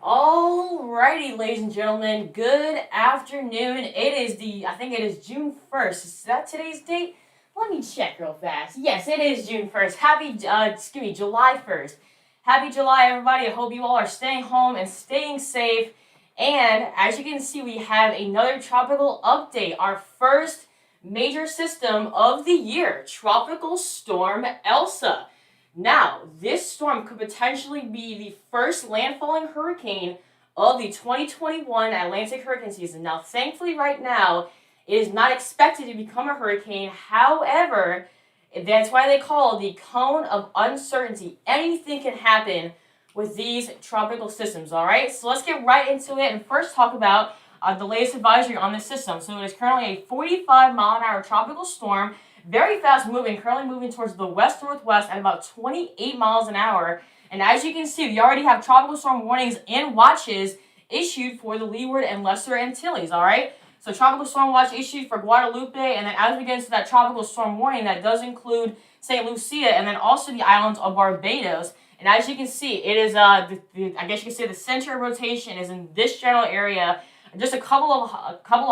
Alrighty, ladies and gentlemen, good afternoon. I think it is June 1st. Is that today's date? Let me check real fast. Yes, it is June 1st. July 1st. Happy July, everybody. I hope you all are staying home and staying safe. And as you can see, we have another tropical update. Our first major system of the year, Tropical Storm Elsa. Now, this storm could potentially be the first landfalling hurricane of the 2021 Atlantic hurricane season. Now, thankfully, right now, it is not expected to become a hurricane. However, that's why they call it the cone of uncertainty. Anything can happen with these tropical systems, all right? So let's get right into it and first talk about the latest advisory on this system. So it is currently a 45-mile-an-hour tropical storm, very fast moving, currently moving towards the west-northwest at about 28 miles an hour. And as you can see, we already have tropical storm warnings and watches issued for the Leeward and Lesser Antilles, all right? So tropical storm watch issued for Guadalupe, and then as we get into that tropical storm warning, that does include St. Lucia and then also the islands of Barbados. And as you can see, it is, I guess you can say the center of rotation is in this general area, just a couple of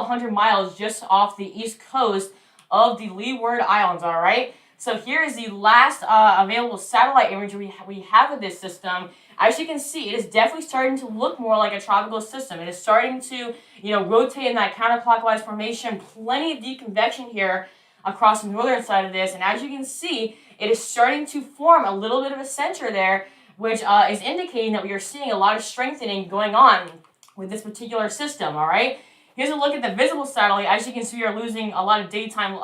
hundred miles just off the east coast of the Leeward Islands, all right? So here is the last available satellite imagery we have of this system. As you can see, it is definitely starting to look more like a tropical system. It is starting to, rotate in that counterclockwise formation. Plenty of deep convection here across the northern side of this. And as you can see, it is starting to form a little bit of a center there, which is indicating that we are seeing a lot of strengthening going on with this particular system, all right? Here's a look at the visible satellite. As you can see, we are losing a lot of daytime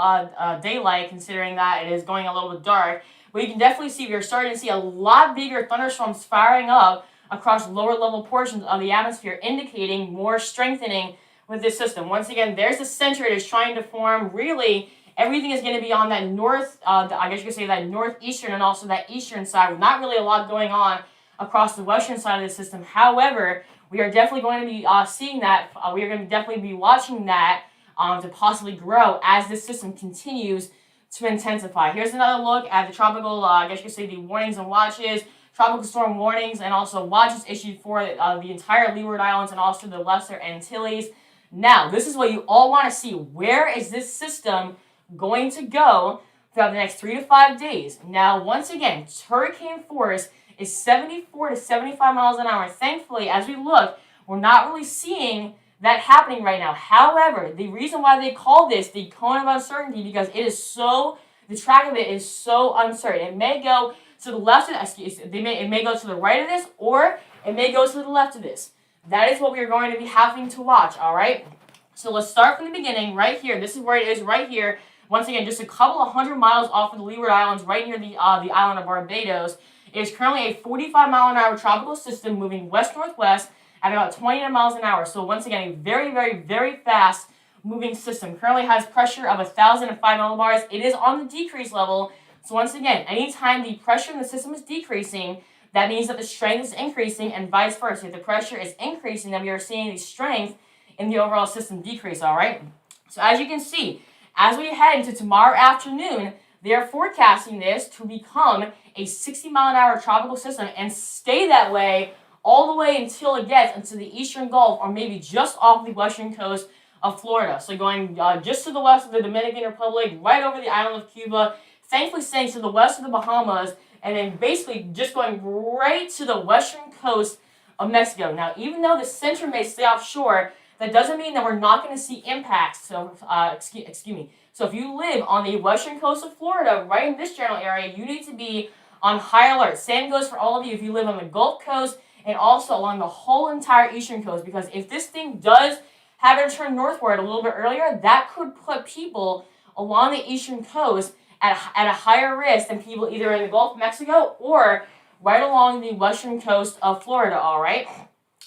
daylight, considering that it is going a little bit dark. But you can definitely see we are starting to see a lot bigger thunderstorms firing up across lower level portions of the atmosphere, indicating more strengthening with this system. Once again, there's the center it is trying to form. Really, everything is going to be on that north, I guess you could say that northeastern and also that eastern side, with not really a lot going on across the western side of the system. However, we are definitely going to be seeing that. We are going to definitely be watching that to possibly grow as this system continues to intensify. Here's another look at the tropical, I guess you could say the warnings and watches, tropical storm warnings, and also watches issued for the entire Leeward Islands and also the Lesser Antilles. Now, this is what you all want to see. Where is this system going to go throughout the next 3 to 5 days? Now, once again, hurricane force is 74 to 75 miles an hour. Thankfully, as we look, we're not really seeing that happening right now. However, the reason why they call this the cone of uncertainty, because it is so, the track of it is so uncertain. It may go to the left of it may go to the right of this, or it may go to the left of this. That is what we are going to be having to watch, all right? So let's start from the beginning right here. This is where it is right here. Once again, just a couple of 100 miles off of the Leeward Islands, right near the island of Barbados. It is currently a 45 mile an hour tropical system moving west-northwest at about 29 miles an hour. So once again, a very, very, very fast moving system. Currently has pressure of 1,005 millibars. It is on the decrease level. So once again, anytime the pressure in the system is decreasing, that means that the strength is increasing, and vice versa. If the pressure is increasing, then we are seeing the strength in the overall system decrease, all right? So as you can see, as we head into tomorrow afternoon, they are forecasting this to become a 60 mile an hour tropical system and stay that way all the way until it gets into the eastern Gulf, or maybe just off the western coast of Florida. So going just to the west of the Dominican Republic, right over the island of Cuba, thankfully staying to the west of the Bahamas, and then basically just going right to the western coast of Mexico. Now, even though the center may stay offshore, that doesn't mean that we're not going to see impacts. So, excuse me. So if you live on the western coast of Florida, right in this general area, you need to be on high alert. Same goes for all of you if you live on the Gulf Coast and also along the whole entire eastern coast, because if this thing does have it turn northward a little bit earlier, that could put people along the eastern coast at a higher risk than people either in the Gulf of Mexico or right along the western coast of Florida, all right?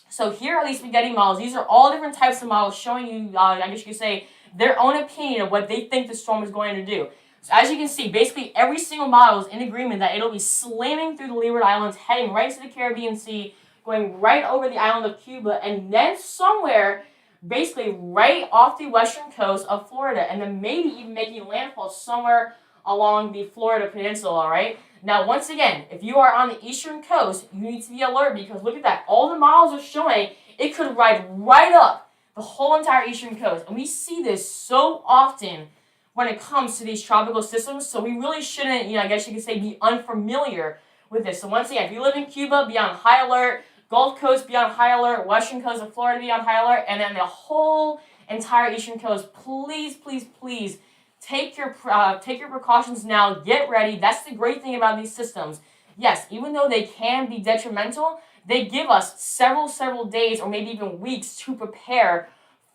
So here are these spaghetti models. These are all different types of models showing you, I guess you could say, their own opinion of what they think the storm is going to do. So as you can see, basically every single model is in agreement that it'll be slamming through the Leeward Islands, heading right to the Caribbean Sea, going right over the island of Cuba, and then somewhere basically right off the western coast of Florida, and then maybe even making landfall somewhere along the Florida Peninsula, all right? Now, once again, if you are on the eastern coast, you need to be alert, because look at that. All the models are showing it could ride right up the whole entire eastern coast. And we see this so often when it comes to these tropical systems, so we really shouldn't, I guess you could say, be unfamiliar with this. So once again, if you live in Cuba, be on high alert. Gulf Coast, be on high alert. Western coast of Florida, be on high alert. And then the whole entire eastern coast, please, please, please, take your precautions now. Get ready. That's the great thing about these systems. Yes, even though they can be detrimental, they give us several days or maybe even weeks to prepare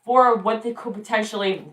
for what they could potentially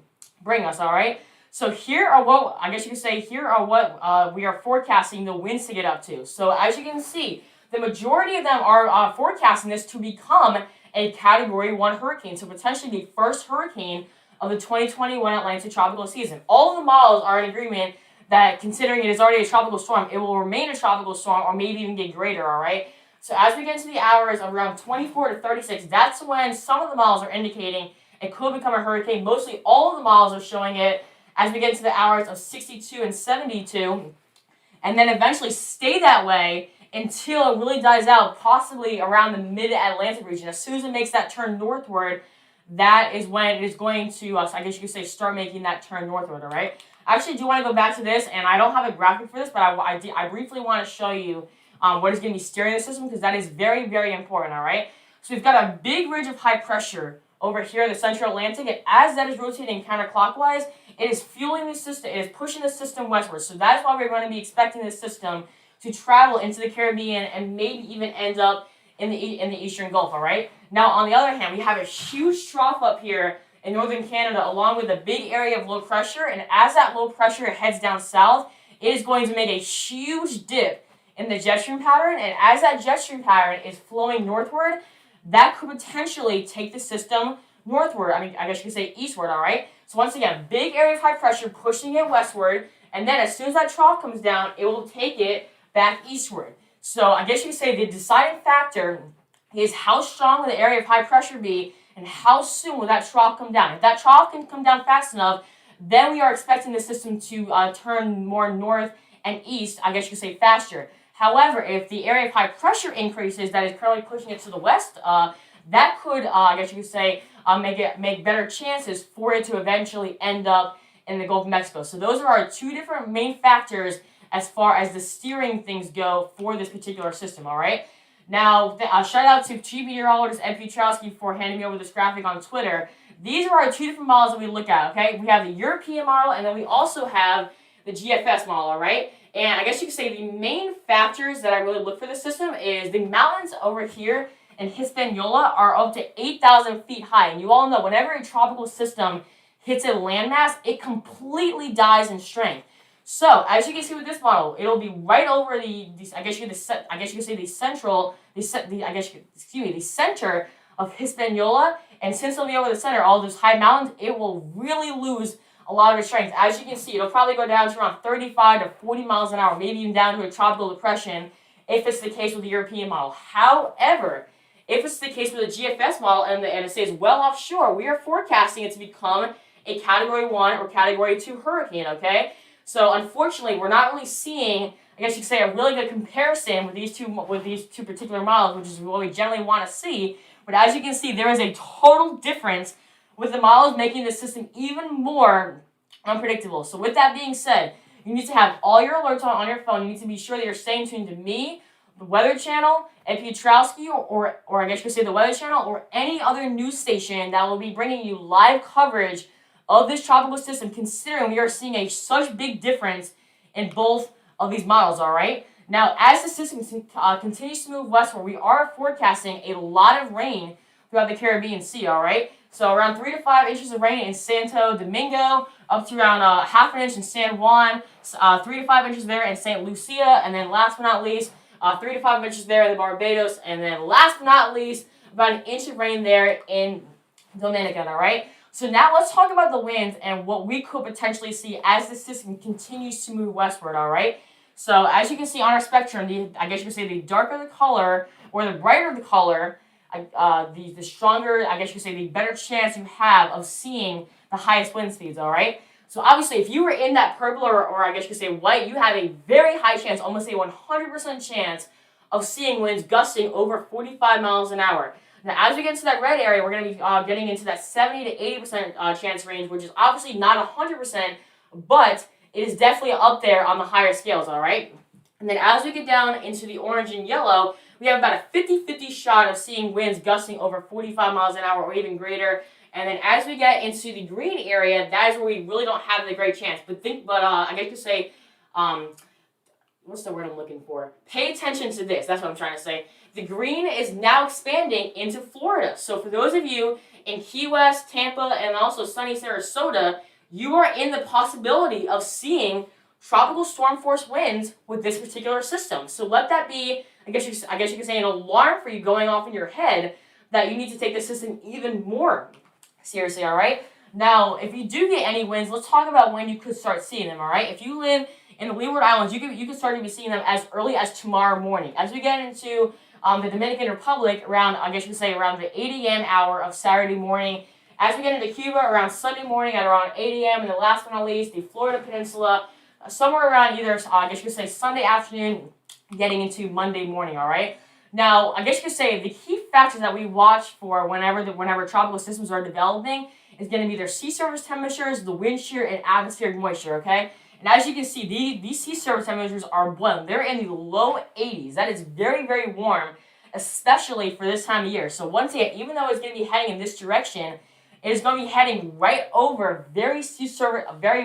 bring us, all right? So here are what, I guess you could say, here are what we are forecasting the winds to get up to. So as you can see, the majority of them are forecasting this to become a Category 1 hurricane, so potentially the first hurricane of the 2021 Atlantic tropical season. All of the models are in agreement that, considering it is already a tropical storm, it will remain a tropical storm or maybe even get greater, all right? So as we get into the hours of around 24 to 36, that's when some of the models are indicating it could become a hurricane. Mostly all of the models are showing it as we get into the hours of 62 and 72, and then eventually stay that way until it really dies out, possibly around the mid-Atlantic region. As soon as it makes that turn northward, that is when it is going to, I guess you could say, start making that turn northward, all right? I actually do want to go back to this, and I don't have a graphic for this, but I briefly want to show you what is going to be steering the system, because that is very, very important, all right? So we've got a big ridge of high pressure over here in the central Atlantic, and as that is rotating counterclockwise, it is fueling the system, it is pushing the system westward. So that's why we're going to be expecting this system to travel into the Caribbean and maybe even end up in the Eastern Gulf, all right? Now, on the other hand, we have a huge trough up here in northern Canada along with a big area of low pressure, and as that low pressure heads down south, it is going to make a huge dip in the jet stream pattern, and as that jet stream pattern is flowing northward, that could potentially take the system northward. I guess you could say eastward, all right? So once again, big area of high pressure pushing it westward, and then as soon as that trough comes down, it will take it back eastward. So I guess you could say the deciding factor is how strong will the area of high pressure be and how soon will that trough come down. If that trough can come down fast enough, then we are expecting the system to turn more north and east, I guess you could say faster. However, if the area of high pressure increases that is currently pushing it to the west, that could, I guess you could say, make better chances for it to eventually end up in the Gulf of Mexico. So those are our two different main factors as far as the steering things go for this particular system, all right? Now, shout out to Chief Meteorologist Ed Piotrowski for handing me over this graphic on Twitter. These are our two different models that we look at, okay? We have the European model, and then we also have the GFS model, all right? And I guess you could say the main factors that I really look for the system is the mountains over here in Hispaniola are up to 8,000 feet high. And you all know whenever a tropical system hits a landmass, it completely dies in strength. So as you can see with this model, it'll be right over the center of Hispaniola. And since it'll be over the center, all those high mountains, it will really lose a lot of its strength. As you can see, it'll probably go down to around 35 to 40 miles an hour, maybe even down to a tropical depression if it's the case with the European model. However, if it's the case with the GFS model and it stays well offshore, we are forecasting it to become a Category 1 or Category 2 hurricane, okay? So unfortunately, we're not really seeing, I guess you could say, a really good comparison with these two particular models, which is what we generally want to see. But as you can see, there is a total difference with the models, making the system even more unpredictable. So with that being said, you need to have all your alerts on your phone. You need to be sure that you're staying tuned to me, the Weather Channel, and Piotrowski, or I guess you could say the Weather Channel, or any other news station that will be bringing you live coverage of this tropical system, considering we are seeing such big difference in both of these models, all right? Now, as the system continues to move westward, we are forecasting a lot of rain throughout the Caribbean Sea, all right? So around 3 to 5 inches of rain in Santo Domingo, up to around half an inch in San Juan, 3 to 5 inches there in St. Lucia, and then last but not least, 3 to 5 inches there in the Barbados, and then last but not least, about an inch of rain there in Dominican, all right? So now let's talk about the winds and what we could potentially see as the system continues to move westward, all right? So as you can see on our spectrum, I guess you could say the darker the color or the brighter the color, the stronger, I guess you could say, the better chance you have of seeing the highest wind speeds, all right? So obviously, if you were in that purple or I guess you could say white, you have a very high chance, almost a 100% chance of seeing winds gusting over 45 miles an hour. Now, as we get into that red area, we're going to be getting into that 70 to 80% chance range, which is obviously not 100%, but it is definitely up there on the higher scales, all right? And then as we get down into the orange and yellow, we have about a 50-50 shot of seeing winds gusting over 45 miles an hour or even greater. And then as we get into the green area, that is where we really don't have the great chance. But I guess you say, what's the word I'm looking for? Pay attention to this. That's what I'm trying to say. The green is now expanding into Florida. So for those of you in Key West, Tampa, and also sunny Sarasota, you are in the possibility of seeing tropical storm force winds with this particular system. So let that be, I guess you could say, an alarm for you going off in your head that you need to take the system even more seriously, all right? Now, if you do get any winds, let's talk about when you could start seeing them, all right? If you live in the Leeward Islands, you could start to be seeing them as early as tomorrow morning. As we get into the Dominican Republic, around, I guess you could say, around the 8 a.m. hour of Saturday morning. As we get into Cuba, around Sunday morning at around 8 a.m. And then last but not least, the Florida Peninsula, somewhere around either, I guess you could say, Sunday afternoon, getting into Monday morning, all right? Now, I guess you could say the key factors that we watch for whenever tropical systems are developing is going to be their sea surface temperatures, the wind shear, and atmospheric moisture, okay? And as you can see, these sea surface temperatures are warm. They're in the low 80s. That is very, very warm, especially for this time of year. So once again, even though it's going to be heading in this direction, it is going to be heading right over very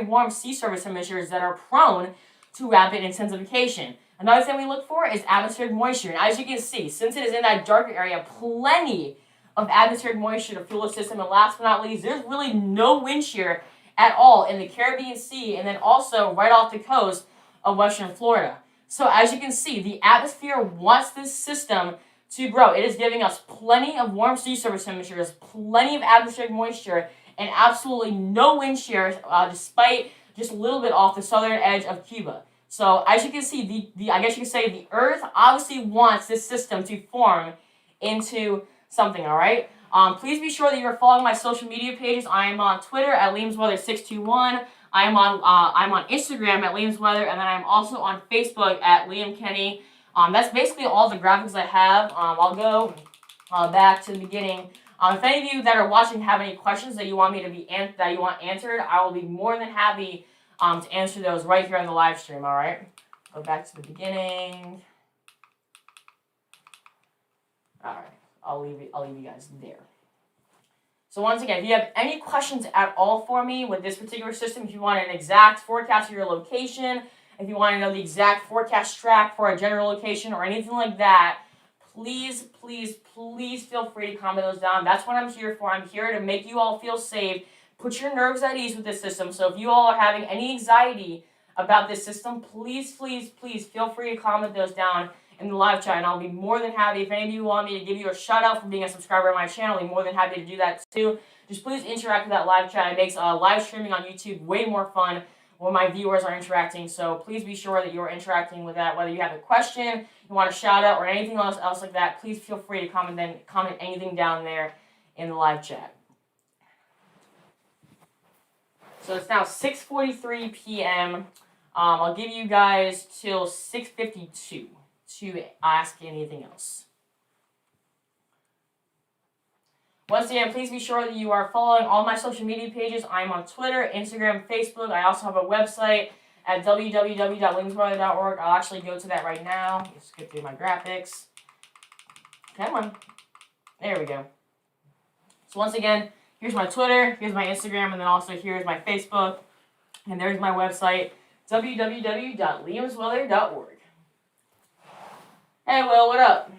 warm sea surface temperatures that are prone to rapid intensification. Another thing we look for is atmospheric moisture. And as you can see, since it is in that darker area, plenty of atmospheric moisture to fuel the system. And last but not least, there's really no wind shear at all in the Caribbean Sea and then also right off the coast of Western Florida. So as you can see, the atmosphere wants this system to grow. It is giving us plenty of warm sea surface temperatures, plenty of atmospheric moisture, and absolutely no wind shear, despite just a little bit off the southern edge of Cuba. So as you can see, I guess you could say the Earth obviously wants this system to form into something, all right? Please be sure that you are following my social media pages. I am on Twitter at LiamsWeather621. I'm on Instagram at LiamsWeather, and then I'm also on Facebook at Liam Kenny. That's basically all the graphics I have. I'll go back to the beginning. If any of you that are watching have any questions that you want me to be answered, I will be more than happy to answer those right here on the live stream. All right, go back to the beginning. All right, I'll leave you guys there. So once again, if you have any questions at all for me with this particular system, if you want an exact forecast of your location, if you want to know the exact forecast track for a general location or anything like that, please feel free to comment those down. That's what I'm here for. I'm here to make you all feel safe, put your nerves at ease with this system. So if you all are having any anxiety about this system, please feel free to comment those down in the live chat, and I'll be more than happy. If any of you want me to give you a shout out for being a subscriber of my channel, I'll be more than happy to do that too. Just please interact with that live chat. It makes live streaming on YouTube way more fun when my viewers are interacting. So please be sure that you're interacting with that. Whether you have a question, you want a shout out, or anything else like that, please feel free to comment anything down there in the live chat. So it's now 6:43 p.m. I'll give you guys till 6:52 to ask anything else. Once again, please be sure that you are following all my social media pages. I'm on Twitter, Instagram, Facebook. I also have a website at www.liamsweather.org. I'll actually go to that right now. Let's get through my graphics. Come on. There we go. So once again, here's my Twitter, here's my Instagram, and then also here's my Facebook. And there's my website, www.liamsweather.org. Hey, Will, what up?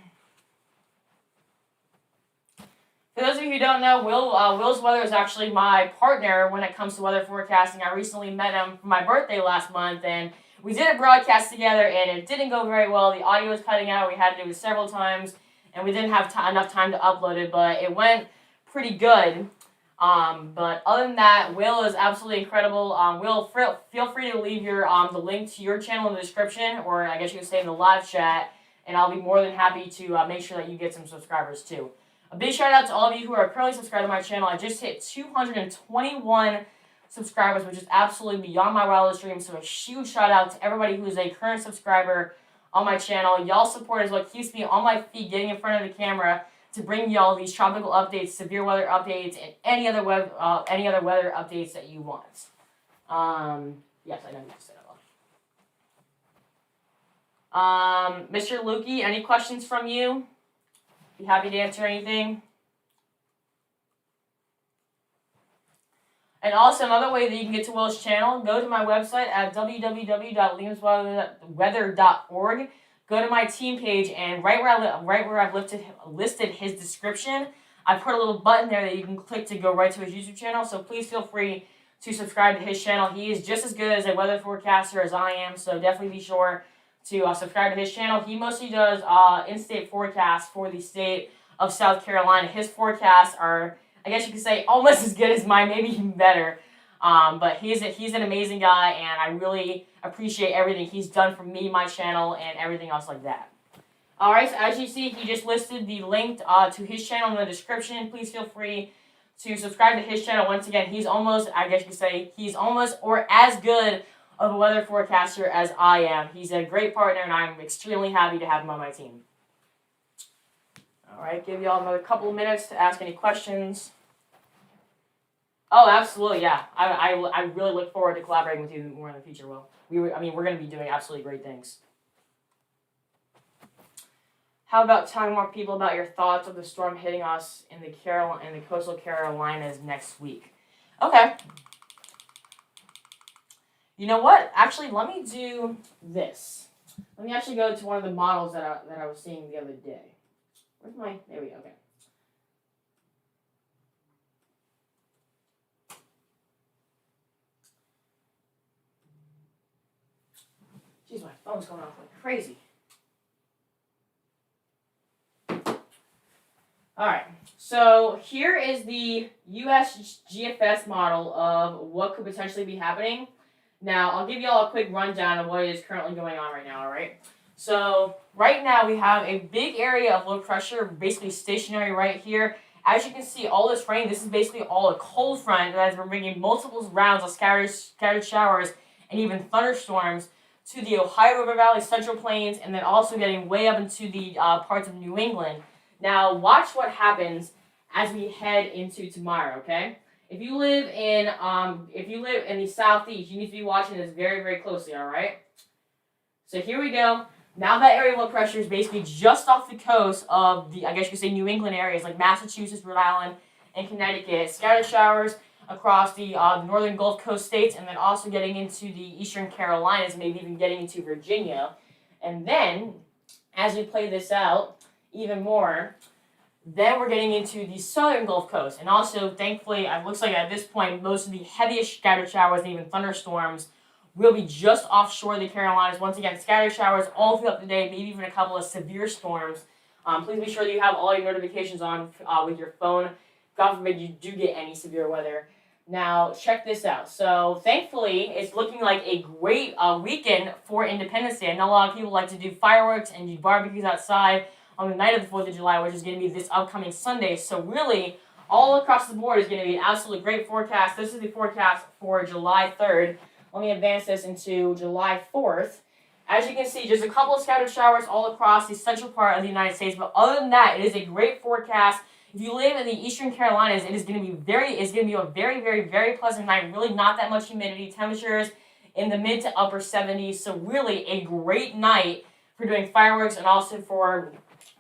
For those of you who don't know, Will's Weather is actually my partner when it comes to weather forecasting. I recently met him for my birthday last month, and we did a broadcast together, and it didn't go very well. The audio was cutting out. We had to do it several times, and we didn't have enough time to upload it, but it went pretty good. But other than that, Will is absolutely incredible. Will, feel free to leave the link to your channel in the description, or I guess you could say in the live chat, and I'll be more than happy to make sure that you get some subscribers too. A big shout out to all of you who are currently subscribed to my channel. I just hit 221 subscribers, which is absolutely beyond my wildest dreams. So a huge shout out to everybody who is a current subscriber on my channel. Y'all's support is what keeps me on my feet, getting in front of the camera to bring y'all these tropical updates, severe weather updates, and any other weather updates that you want. Yes, I know you just said that. Mr. Lukey, any questions from you? Be happy to answer anything. And also, another way that you can get to Will's channel, go to my website at www.liamsweather.org. Go to my team page, and right where I've listed his description, I put a little button there that you can click to go right to his YouTube channel. So please feel free to subscribe to his channel. He is just as good as a weather forecaster as I am, so definitely be sure to subscribe to his channel. He mostly does in-state forecasts for the state of South Carolina. His forecasts are, I guess you could say, almost as good as mine, maybe even better. But he's an amazing guy, and I really appreciate everything he's done for me, my channel, and everything else like that. Alright, so as you see, he just listed the link to his channel in the description. Please feel free to subscribe to his channel. Once again, he's almost, I guess you could say, he's almost or as good of a weather forecaster as I am. He's a great partner, and I'm extremely happy to have him on my team. Alright, give y'all another couple of minutes to ask any questions. Oh, absolutely, yeah. I really look forward to collaborating with you more in the future, Will. We're going to be doing absolutely great things. How about telling more people about your thoughts of the storm hitting us in the coastal Carolinas next week? Okay. You know what? Actually, let me do this. Let me actually go to one of the models that I was seeing the other day. Where's my... There we go. Okay. Jeez, my phone's going off like crazy. Alright, so here is the US GFS model of what could potentially be happening. Now, I'll give you all a quick rundown of what is currently going on right now, alright? So, right now we have a big area of low pressure, basically stationary right here. As you can see, all this rain, this is basically all a cold front that has been bringing multiple rounds of scattered showers and even thunderstorms to the Ohio River Valley, Central Plains, and then also getting way up into the parts of New England. Now, watch what happens as we head into tomorrow, okay? If you live in the southeast, you need to be watching this very, very closely, all right? So here we go. Now that area of low pressure is basically just off the coast of the, I guess you could say, New England areas like Massachusetts, Rhode Island, and Connecticut. Scattered showers across the northern Gulf Coast states, and then also getting into the eastern Carolinas, maybe even getting into Virginia. And then, as we play this out even more, then we're getting into the southern Gulf Coast. And also, thankfully, it looks like at this point, most of the heaviest scattered showers and even thunderstorms will be just offshore the Carolinas. Once again, scattered showers all throughout the day, maybe even a couple of severe storms. Please be sure that you have all your notifications on with your phone. God forbid you do get any severe weather. Now, check this out. So, thankfully, it's looking like a great weekend for Independence Day. I know a lot of people like to do fireworks and do barbecues outside on the night of the 4th of July, which is going to be this upcoming Sunday. So really, all across the board is going to be an absolutely great forecast. This is the forecast for July 3rd. Let me advance this into July 4th. As you can see, just a couple of scattered showers all across the central part of the United States. But other than that, it is a great forecast. If you live in the eastern Carolinas, it's going to be a very, very, very pleasant night. Really not that much humidity. Temperatures in the mid to upper 70s. So really a great night for doing fireworks and also for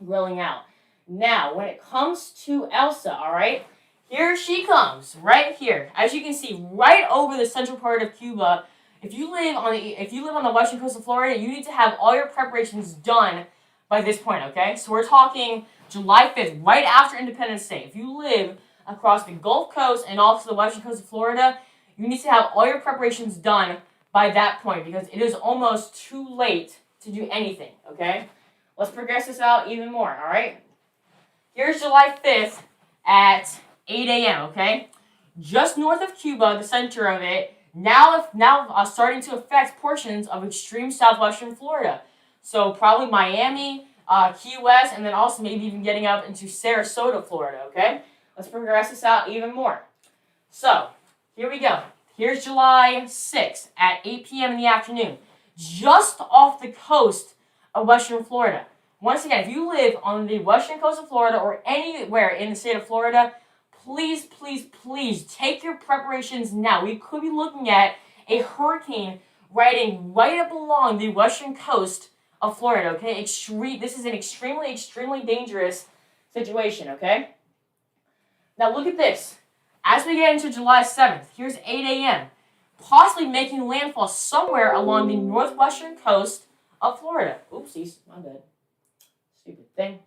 grilling out. Now, when it comes to Elsa, all right, here she comes, right here. As you can see, right over the central part of Cuba. If you live on the western coast of Florida, you need to have all your preparations done by this point, okay? So we're talking July 5th, right after Independence Day. If you live across the Gulf Coast and also the western coast of Florida, you need to have all your preparations done by that point because it is almost too late to do anything, okay? Let's progress this out even more, all right? Here's July 5th at 8 a.m., okay? Just north of Cuba, the center of it, now starting to affect portions of extreme southwestern Florida. So probably Miami, Key West, and then also maybe even getting up into Sarasota, Florida, okay? Let's progress this out even more. So, here we go. Here's July 6th at 8 p.m. in the afternoon, just off the coast of western Florida. Once again, if you live on the western coast of Florida or anywhere in the state of Florida, please, please, please take your preparations now. We could be looking at a hurricane riding right up along the western coast of Florida, okay? This is an extremely, extremely dangerous situation, okay? Now look at this. As we get into July 7th, here's 8 a.m., possibly making landfall somewhere along the northwestern coast of Florida. Oopsies, my bad. Stupid thing.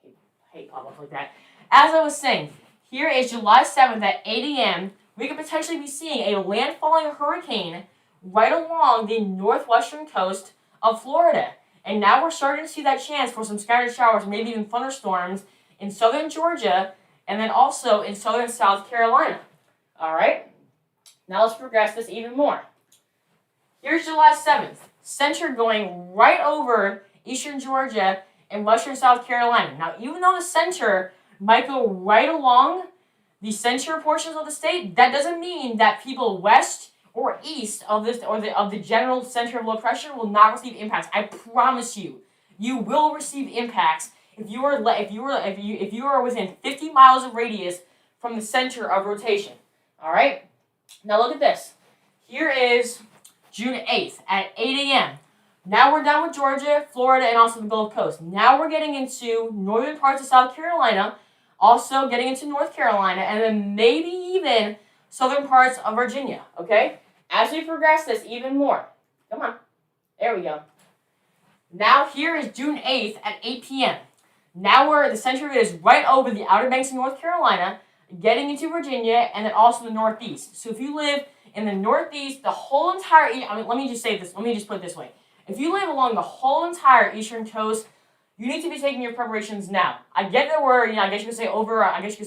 I hate pop-ups like that. As I was saying, here is July 7th at 8 a.m. We could potentially be seeing a landfalling hurricane right along the northwestern coast of Florida. And now we're starting to see that chance for some scattered showers, maybe even thunderstorms in southern Georgia and then also in southern South Carolina. All right? Now let's progress this even more. Here's July 7th. Center going right over eastern Georgia and western South Carolina. Now, even though the center might go right along the center portions of the state, that doesn't mean that people west or east of this or of the general center of low pressure will not receive impacts. I promise you, you will receive impacts if you are within 50 miles of radius from the center of rotation. All right. Now look at this. Here is June 8th at 8 a.m. Now we're done with Georgia, Florida, and also the Gulf Coast. Now we're getting into northern parts of South Carolina, also getting into North Carolina, and then maybe even southern parts of Virginia, okay? As we progress this even more, come on, there we go. Now here is June 8th at 8 p.m. Now the center of it is right over the Outer Banks of North Carolina, getting into Virginia, and then also the Northeast. So if you live in the Northeast, the whole entire, let me just say this, let me just put it this way. If you live along the whole entire eastern coast, you need to be taking your preparations now. I get that we're, I guess you could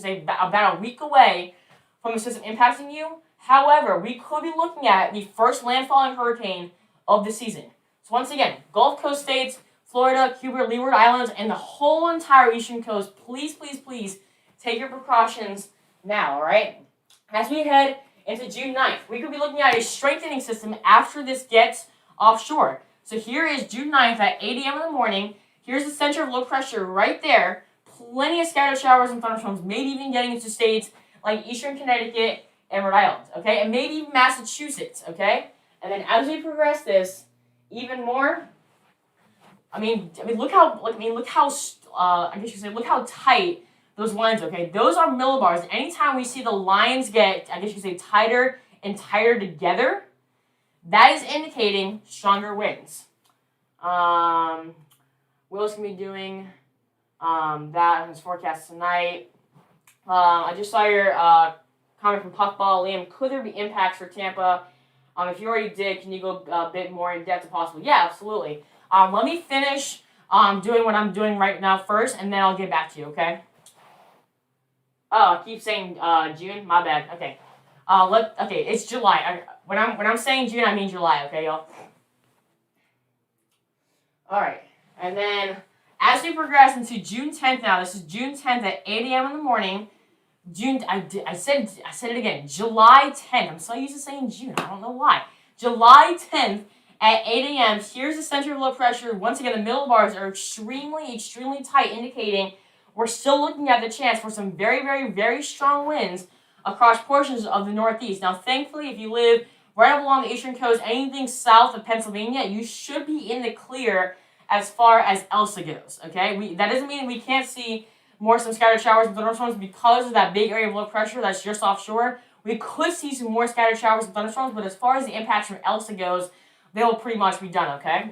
say about a week away from the system impacting you. However, we could be looking at the first landfalling hurricane of the season. So once again, Gulf Coast states, Florida, Cuba, Leeward Islands, and the whole entire eastern coast, please, please, please take your precautions now, all right? As we head into June 9th, we could be looking at a strengthening system after this gets offshore. So here is June 9th at 8 a.m. in the morning. Here's the center of low pressure right there. Plenty of scattered showers and thunderstorms, maybe even getting into states like eastern Connecticut and Rhode Island, okay? And maybe even Massachusetts, okay? And then as we progress this even more, look how tight those lines, okay? Those are millibars. Anytime we see the lines get, tighter and tighter together, that is indicating stronger winds. Will's going to be doing that in his forecast tonight. I just saw your comment from Puffball. Liam, could there be impacts for Tampa? If you already did, can you go a bit more in depth if possible? Yeah, absolutely. Let me finish doing what I'm doing right now first, and then I'll get back to you, okay? Oh, I keep saying June. My bad. Okay. It's July. When I'm saying June, I mean July. Okay, y'all. All right, and then as we progress into June 10th now, this is June 10th at 8 a.m. in the morning. I said it again. July 10th. I'm so used to saying June. I don't know why. July 10th at 8 a.m. Here's the center of low pressure. Once again, the millibars are extremely, extremely tight, indicating we're still looking at the chance for some very, very, very strong winds across portions of the Northeast. Now, thankfully, if you live right up along the eastern coast, anything south of Pennsylvania, you should be in the clear as far as Elsa goes, okay? That doesn't mean we can't see some scattered showers and thunderstorms because of that big area of low pressure that's just offshore. We could see some more scattered showers and thunderstorms, but as far as the impacts from Elsa goes, they will pretty much be done, okay?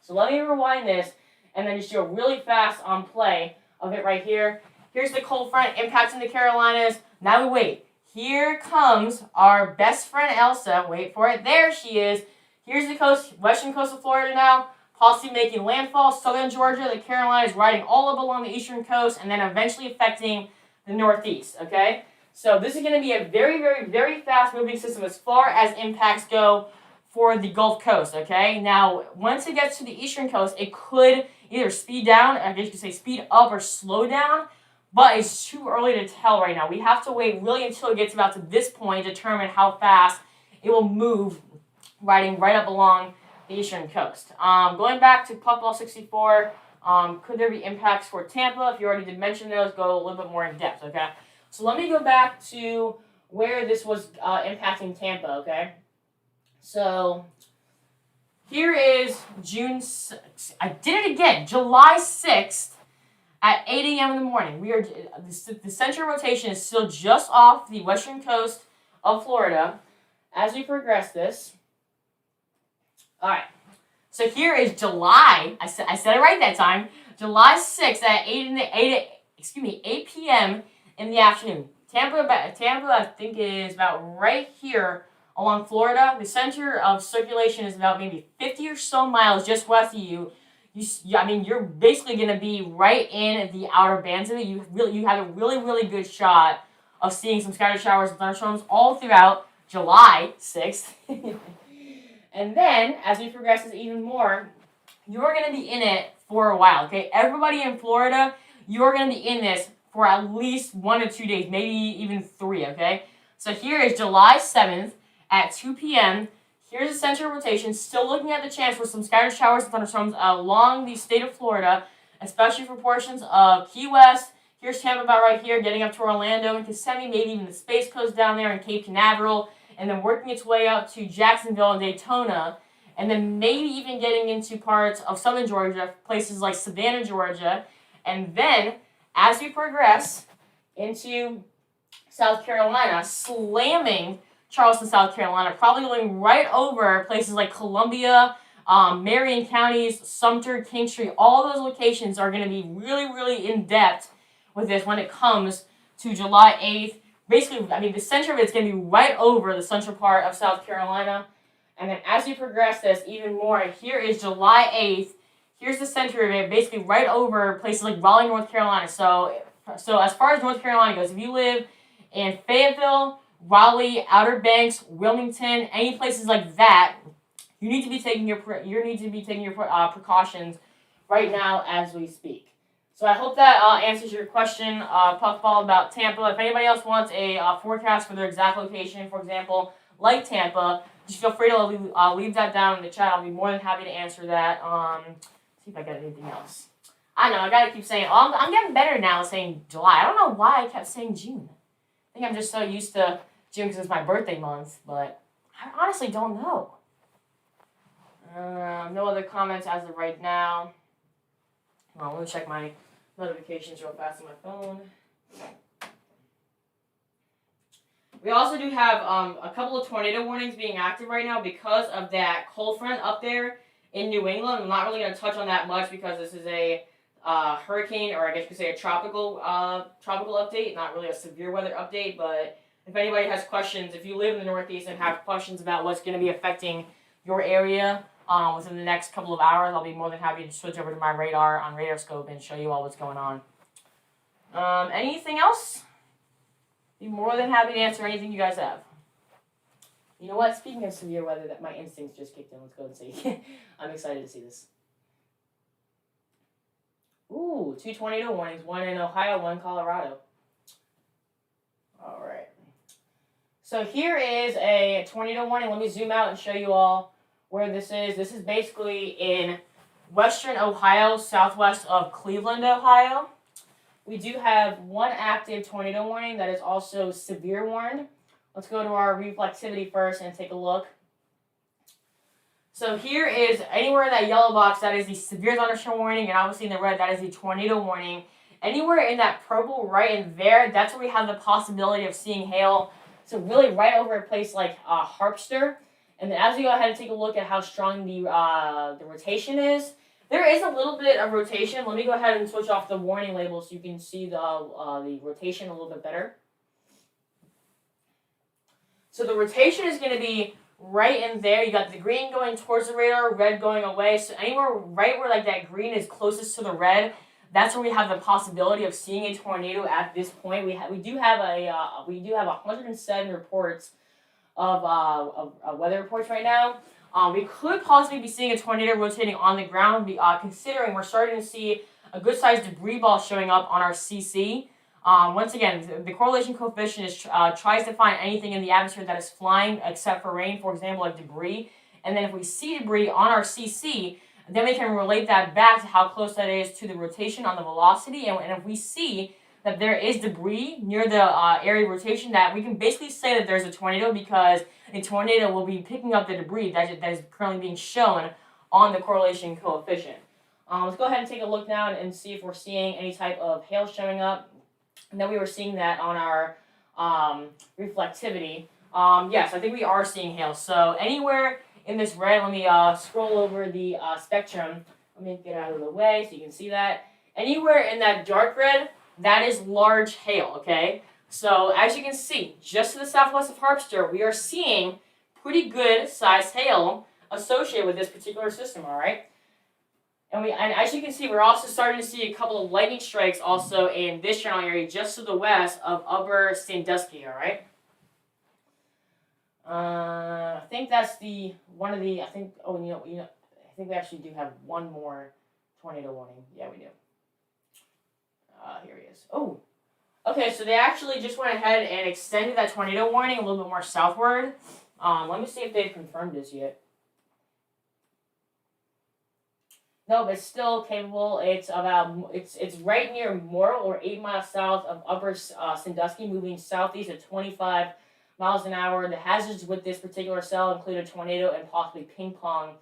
So let me rewind this and then just do a really fast play of it right here. Here's the cold front impacting the Carolinas. Now we wait. Here comes our best friend Elsa. Wait for it. There she is. Here's the western coast of Florida now, possibly making landfall. Southern Georgia, the Carolinas riding all up along the eastern coast, and then eventually affecting the Northeast, okay? So this is going to be a very, very, very fast-moving system as far as impacts go for the Gulf Coast, okay? Now, once it gets to the eastern coast, it could either speed down, I guess you could say speed up or slow down, but it's too early to tell right now. We have to wait really until it gets about to this point to determine how fast it will move riding right up along the eastern coast. Going back to Puffball 64, could there be impacts for Tampa? If you already did mention those, go a little bit more in depth, okay? So let me go back to where this was impacting Tampa, okay? So here is I did it again, July 6th at 8 a.m. in the morning. The central rotation is still just off the western coast of Florida. As we progress this, all right. So here is July. I said it right that time. July 6th at 8 p.m. in the afternoon. Tampa, I think is about right here along Florida. The center of circulation is about maybe 50 or so miles just west of you. You're basically going to be right in the outer bands of it. You have a really, really good shot of seeing some scattered showers and thunderstorms all throughout July 6th. And then, as we progress this even more, you're going to be in it for a while, okay? Everybody in Florida, you're going to be in this for at least 1 to 2 days, maybe even 3, okay? So here is July 7th at 2 p.m. Here's the center of rotation, still looking at the chance for some scattered showers and thunderstorms along the state of Florida, especially for portions of Key West. Here's Tampa about right here, getting up to Orlando and Kissimmee, maybe even the Space Coast down there in Cape Canaveral, and then working its way up to Jacksonville and Daytona, and then maybe even getting into parts of southern Georgia, places like Savannah, Georgia, and then as we progress into South Carolina, slamming Charleston, South Carolina, probably going right over places like Columbia, Marion counties, Sumter, Kingstree. All those locations are going to be really, really in depth with this when it comes to July 8th. Basically, I mean, the center of it's going to be right over the central part of South Carolina. And then as we progress this even more, here is July 8th. Here's the center of it, basically right over places like Raleigh, North Carolina. So as far as North Carolina goes, if you live in Fayetteville, Raleigh, Outer Banks, Wilmington, any places like that, you need to be taking your precautions right now as we speak. So I hope that answers your question, Puffball, about Tampa. If anybody else wants a forecast for their exact location, for example, like Tampa, just feel free to leave that down in the chat. I'll be more than happy to answer that. See if I got anything else. I know, I gotta keep saying, I'm getting better now at saying July. I don't know why I kept saying June. I think I'm just so used to June because it's my birthday month, but I honestly don't know. No other comments as of right now. Well, let me check my notifications real fast on my phone. We also do have a couple of tornado warnings being active right now because of that cold front up there in New England. I'm not really going to touch on that much because this is a hurricane, or I guess you could say a tropical update, not really a severe weather update. But if anybody has questions, if you live in the Northeast and have questions about what's going to be affecting your area within the next couple of hours, I'll be more than happy to switch over to my radar on RadarScope and show you all what's going on. Anything else? Be more than happy to answer anything you guys have. You know what? Speaking of severe weather, that my instincts just kicked in. Let's go and see. I'm excited to see this. Ooh, 2 tornado warnings. One in Ohio, one in Colorado. All right. So here is a tornado warning. Let me zoom out and show you all where this is. This is basically in western Ohio, southwest of Cleveland, Ohio. We do have one active tornado warning that is also severe warned. Let's go to our reflectivity first and take a look. So here is anywhere in that yellow box, that is the severe thunderstorm warning, and obviously in the red, that is the tornado warning. Anywhere in that purple right in there, that's where we have the possibility of seeing hail. So really right over a place like Harpster. And then as we go ahead and take a look at how strong the rotation is, there is a little bit of rotation. Let me go ahead and switch off the warning label so you can see the rotation a little bit better. So the rotation is going to be right in there. You got the green going towards the radar, red going away. So anywhere right where like that green is closest to the red, that's where we have the possibility of seeing a tornado at this point. We do have 107 reports of weather reports right now. We could possibly be seeing a tornado rotating on the ground, considering we're starting to see a good-sized debris ball showing up on our CC. Once again, the correlation coefficient is tries to find anything in the atmosphere that is flying except for rain, for example, like debris. And then if we see debris on our CC, then we can relate that back to how close that is to the rotation on the velocity. And if we see that there is debris near the area of rotation, that we can basically say that there's a tornado, because a tornado will be picking up the debris that is currently being shown on the correlation coefficient. Let's go ahead and take a look now and see if we're seeing any type of hail showing up. And then we were seeing that on our reflectivity. Yes, I think we are seeing hail. So anywhere in this red, let me scroll over the spectrum. Let me get out of the way so you can see that. Anywhere in that dark red, that is large hail, okay? So as you can see, just to the southwest of Harpster, we are seeing pretty good sized hail associated with this particular system, all right? And as you can see, we're also starting to see a couple of lightning strikes also in this general area just to the west of Upper Sandusky, all right? I think that's I think we actually do have one more tornado warning. Yeah, we do. Here he is. Oh, okay, so they actually just went ahead and extended that tornado warning a little bit more southward. Let me see if they've confirmed this yet. No, but it's still capable. It's right near Morrill, or 8 miles south of Upper Sandusky, moving southeast at 25 miles an hour. The hazards with this particular cell include a tornado and possibly ping pong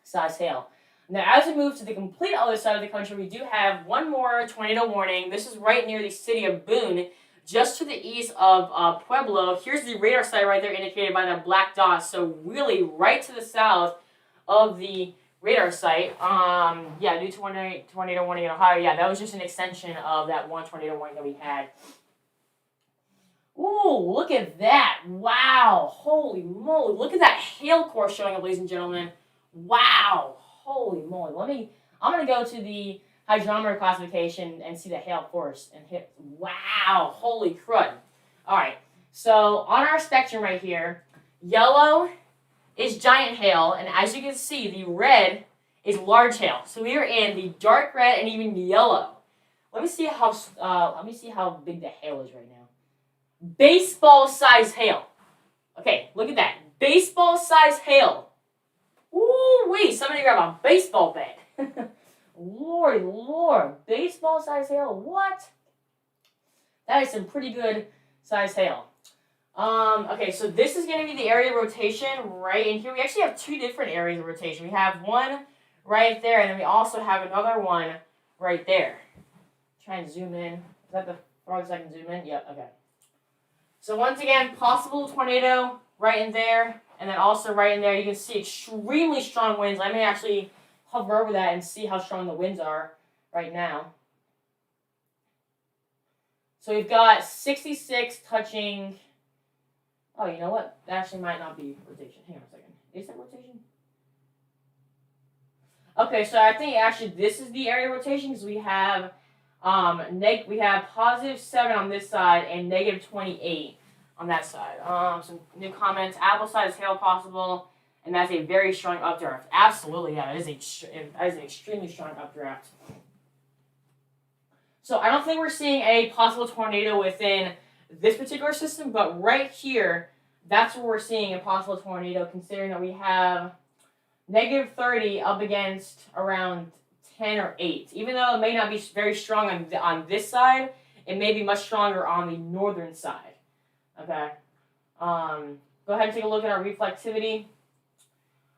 size hail. Now, as we move to the complete other side of the country, we do have one more tornado warning. This is right near the city of Boone, just to the east of Pueblo. Here's the radar site right there indicated by that black dot. So really right to the south of the radar site. Yeah, new tornado warning in Ohio. Yeah, that was just an extension of that one tornado warning that we had. Ooh, look at that. Wow. Holy moly. Look at that hail core showing up, ladies and gentlemen. Wow. Holy moly. I'm going to go to the hydrometer classification and see the hail force and hit. Wow. Holy crud. All right. So on our spectrum right here, yellow is giant hail, and as you can see, the red is large hail. So we are in the dark red and even yellow. Let me see how big the hail is right now. Baseball size hail. Okay, look at that. Baseball size hail. Ooh wee, somebody grab a baseball bat. Lord, baseball size hail. What? That is some pretty good size hail. Okay, so this is going to be the area of rotation right in here. We actually have two different areas of rotation. We have one right there, and then we also have another one right there. Try and zoom in. Is that the farthest I can zoom in? Yep, okay. So once again, possible tornado right in there, and then also right in there, you can see extremely strong winds. I may actually hover over that and see how strong the winds are right now. So we've got 66 touching. Oh, you know what? That actually might not be rotation. Hang on a second. Is that rotation? Okay, so I think actually this is the area of rotation because we have positive 7 on this side and negative 28 on that side. Some new comments. Apple size hail possible, and that's a very strong updraft. Absolutely, yeah, that is an extremely strong updraft. So I don't think we're seeing a possible tornado within this particular system, but right here, that's where we're seeing a possible tornado, considering that we have negative 30 up against around 10 or 8. Even though it may not be very strong on this side, it may be much stronger on the northern side. Okay. Go ahead and take a look at our reflectivity.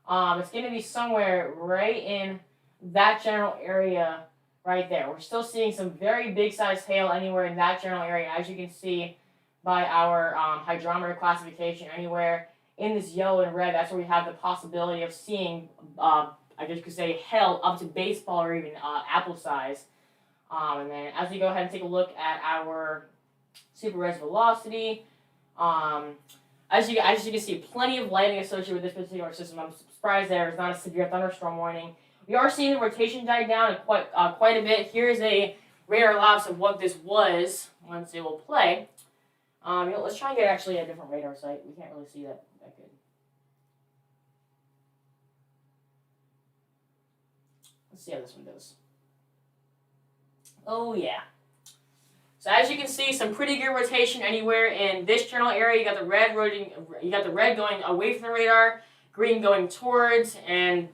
It's going to be somewhere right in that general area right there. We're still seeing some very big size hail anywhere in that general area, as you can see by our hydrometer classification. Anywhere in this yellow and red, that's where we have the possibility of seeing, I guess you could say, hail up to baseball or even apple size. And then as we go ahead and take a look at our super res velocity, as you can see, plenty of lightning associated with this particular system. I'm surprised there is not a severe thunderstorm warning. We are seeing the rotation die down quite a bit. Here is a radar lapse of what this was once it will play. Let's try and get actually a different radar site. We can't really see that good. Let's see how this one does. Oh yeah. So as you can see, some pretty good rotation anywhere in this general area. You got the red going away from the radar, green going towards, and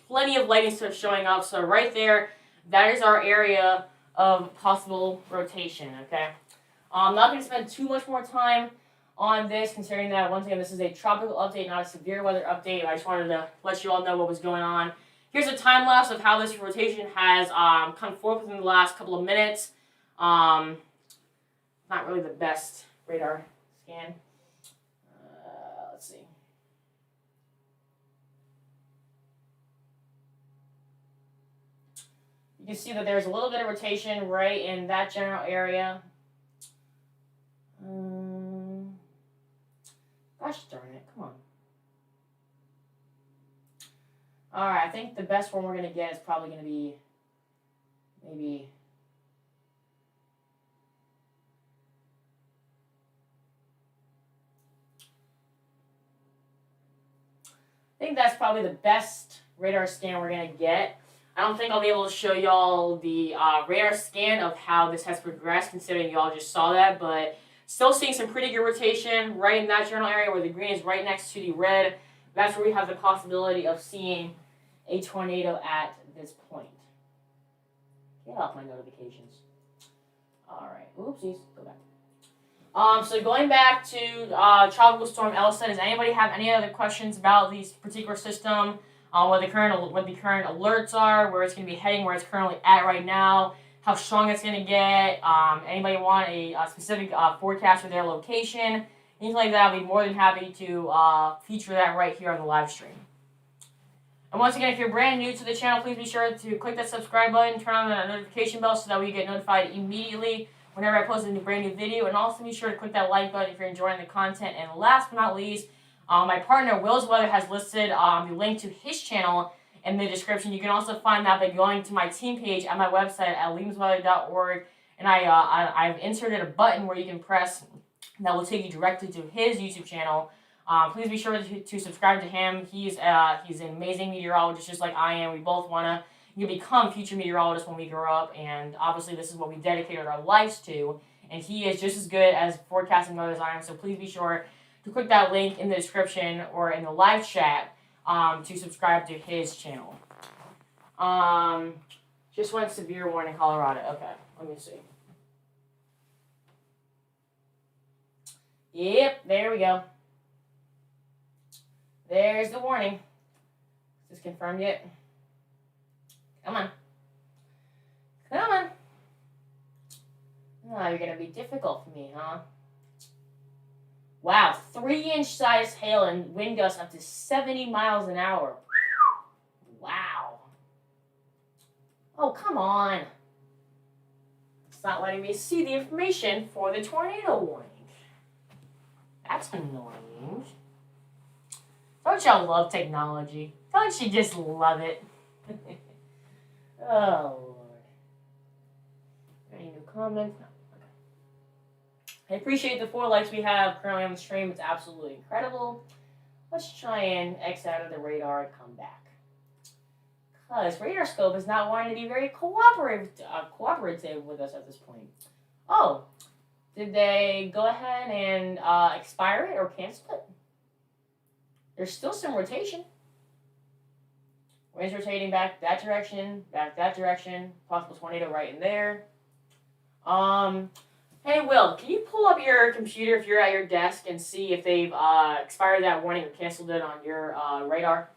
plenty of lightning stuff showing up. So right there, that is our area of possible rotation. Okay. I'm not going to spend too much more time on this, considering that, once again, this is a tropical update, not a severe weather update. I just wanted to let you all know what was going on. Here's a time lapse of how this rotation has come forth within the last couple of minutes. Not really the best radar scan. Let's see. You can see that there's a little bit of rotation right in that general area. Gosh darn it, come on. Alright, I think the best one we're going to get is probably going to be maybe... I think that's probably the best radar scan we're going to get. I don't think I'll be able to show y'all the radar scan of how this has progressed, considering y'all just saw that, but still seeing some pretty good rotation right in that general area where the green is right next to the red. That's where we have the possibility of seeing a tornado at this point. Get off my notifications. Alright, oopsies, go back. So going back to Tropical Storm Elsa, does anybody have any other questions about this particular system? What the current alerts are, where it's going to be heading, where it's currently at right now, how strong it's going to get. Anybody want a specific forecast for their location, anything like that? I'll be more than happy to feature that right here on the live stream. And once again, if you're brand new to the channel, please be sure to click that subscribe button, turn on the notification bell so that way you get notified immediately whenever I post a brand new video. And also be sure to click that like button if you're enjoying the content. And last but not least, my partner Will's Weather has listed the link to his channel in the description. You can also find that by going to my team page at my website at liamsweather.org. And I've inserted a button where you can press that will take you directly to his YouTube channel. Please be sure to subscribe to him. He's an amazing meteorologist just like I am. We both want to become future meteorologists when we grow up, and obviously this is what we dedicated our lives to, and he is just as good as forecasting weather as I am, so please be sure to click that link in the description or in the live chat to subscribe to his channel. Just went severe warning Colorado. Okay, let me see. Yep, there we go. There's the warning. Is this confirmed yet? Come on. Come on. Oh, you're going to be difficult for me, huh? Wow, 3-inch size hail and wind gusts up to 70 miles an hour. Wow. Oh, come on. It's not letting me see the information for the tornado warning. That's annoying. Don't y'all love technology? Don't you just love it? Oh, Lord. Any new comments? No. Okay. I appreciate the 4 likes we have currently on the stream. It's absolutely incredible. Let's try and X out of the radar and come back. Because Radar Scope is not wanting to be very cooperative with us at this point. Oh, did they go ahead and expire it or cancel it? There's still some rotation. Wind's rotating back that direction, possible tornado right in there. Hey Will, can you pull up your computer if you're at your desk and see if they've expired that warning or canceled it on your radar?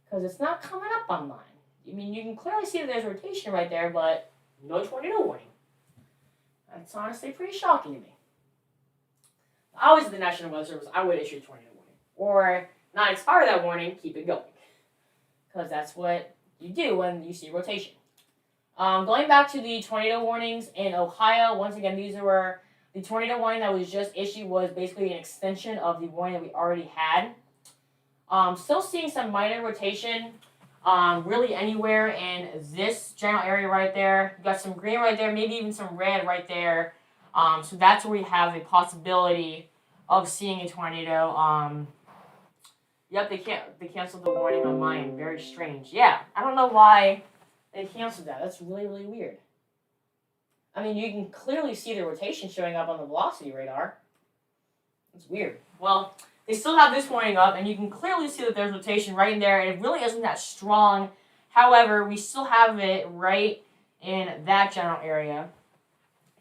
Because it's not coming up on mine. I mean, you can clearly see that there's rotation right there, but no tornado warning. That's honestly pretty shocking to me. If I was at the National Weather Service, I would issue a tornado warning. Or not expire that warning, keep it going. Because that's what you do when you see rotation. Going back to the tornado warnings in Ohio, once again, these were the tornado warning that was just issued was basically an extension of the warning that we already had. Still seeing some minor rotation, really anywhere in this general area right there. You got some green right there, maybe even some red right there. So that's where we have a possibility of seeing a tornado. Yep, they canceled the warning on mine. Very strange. Yeah, I don't know why they canceled that. That's really, really weird. I mean, you can clearly see the rotation showing up on the velocity radar. It's weird. Well, they still have this warning up, and you can clearly see that there's rotation right in there, and it really isn't that strong. However, we still have it right in that general area.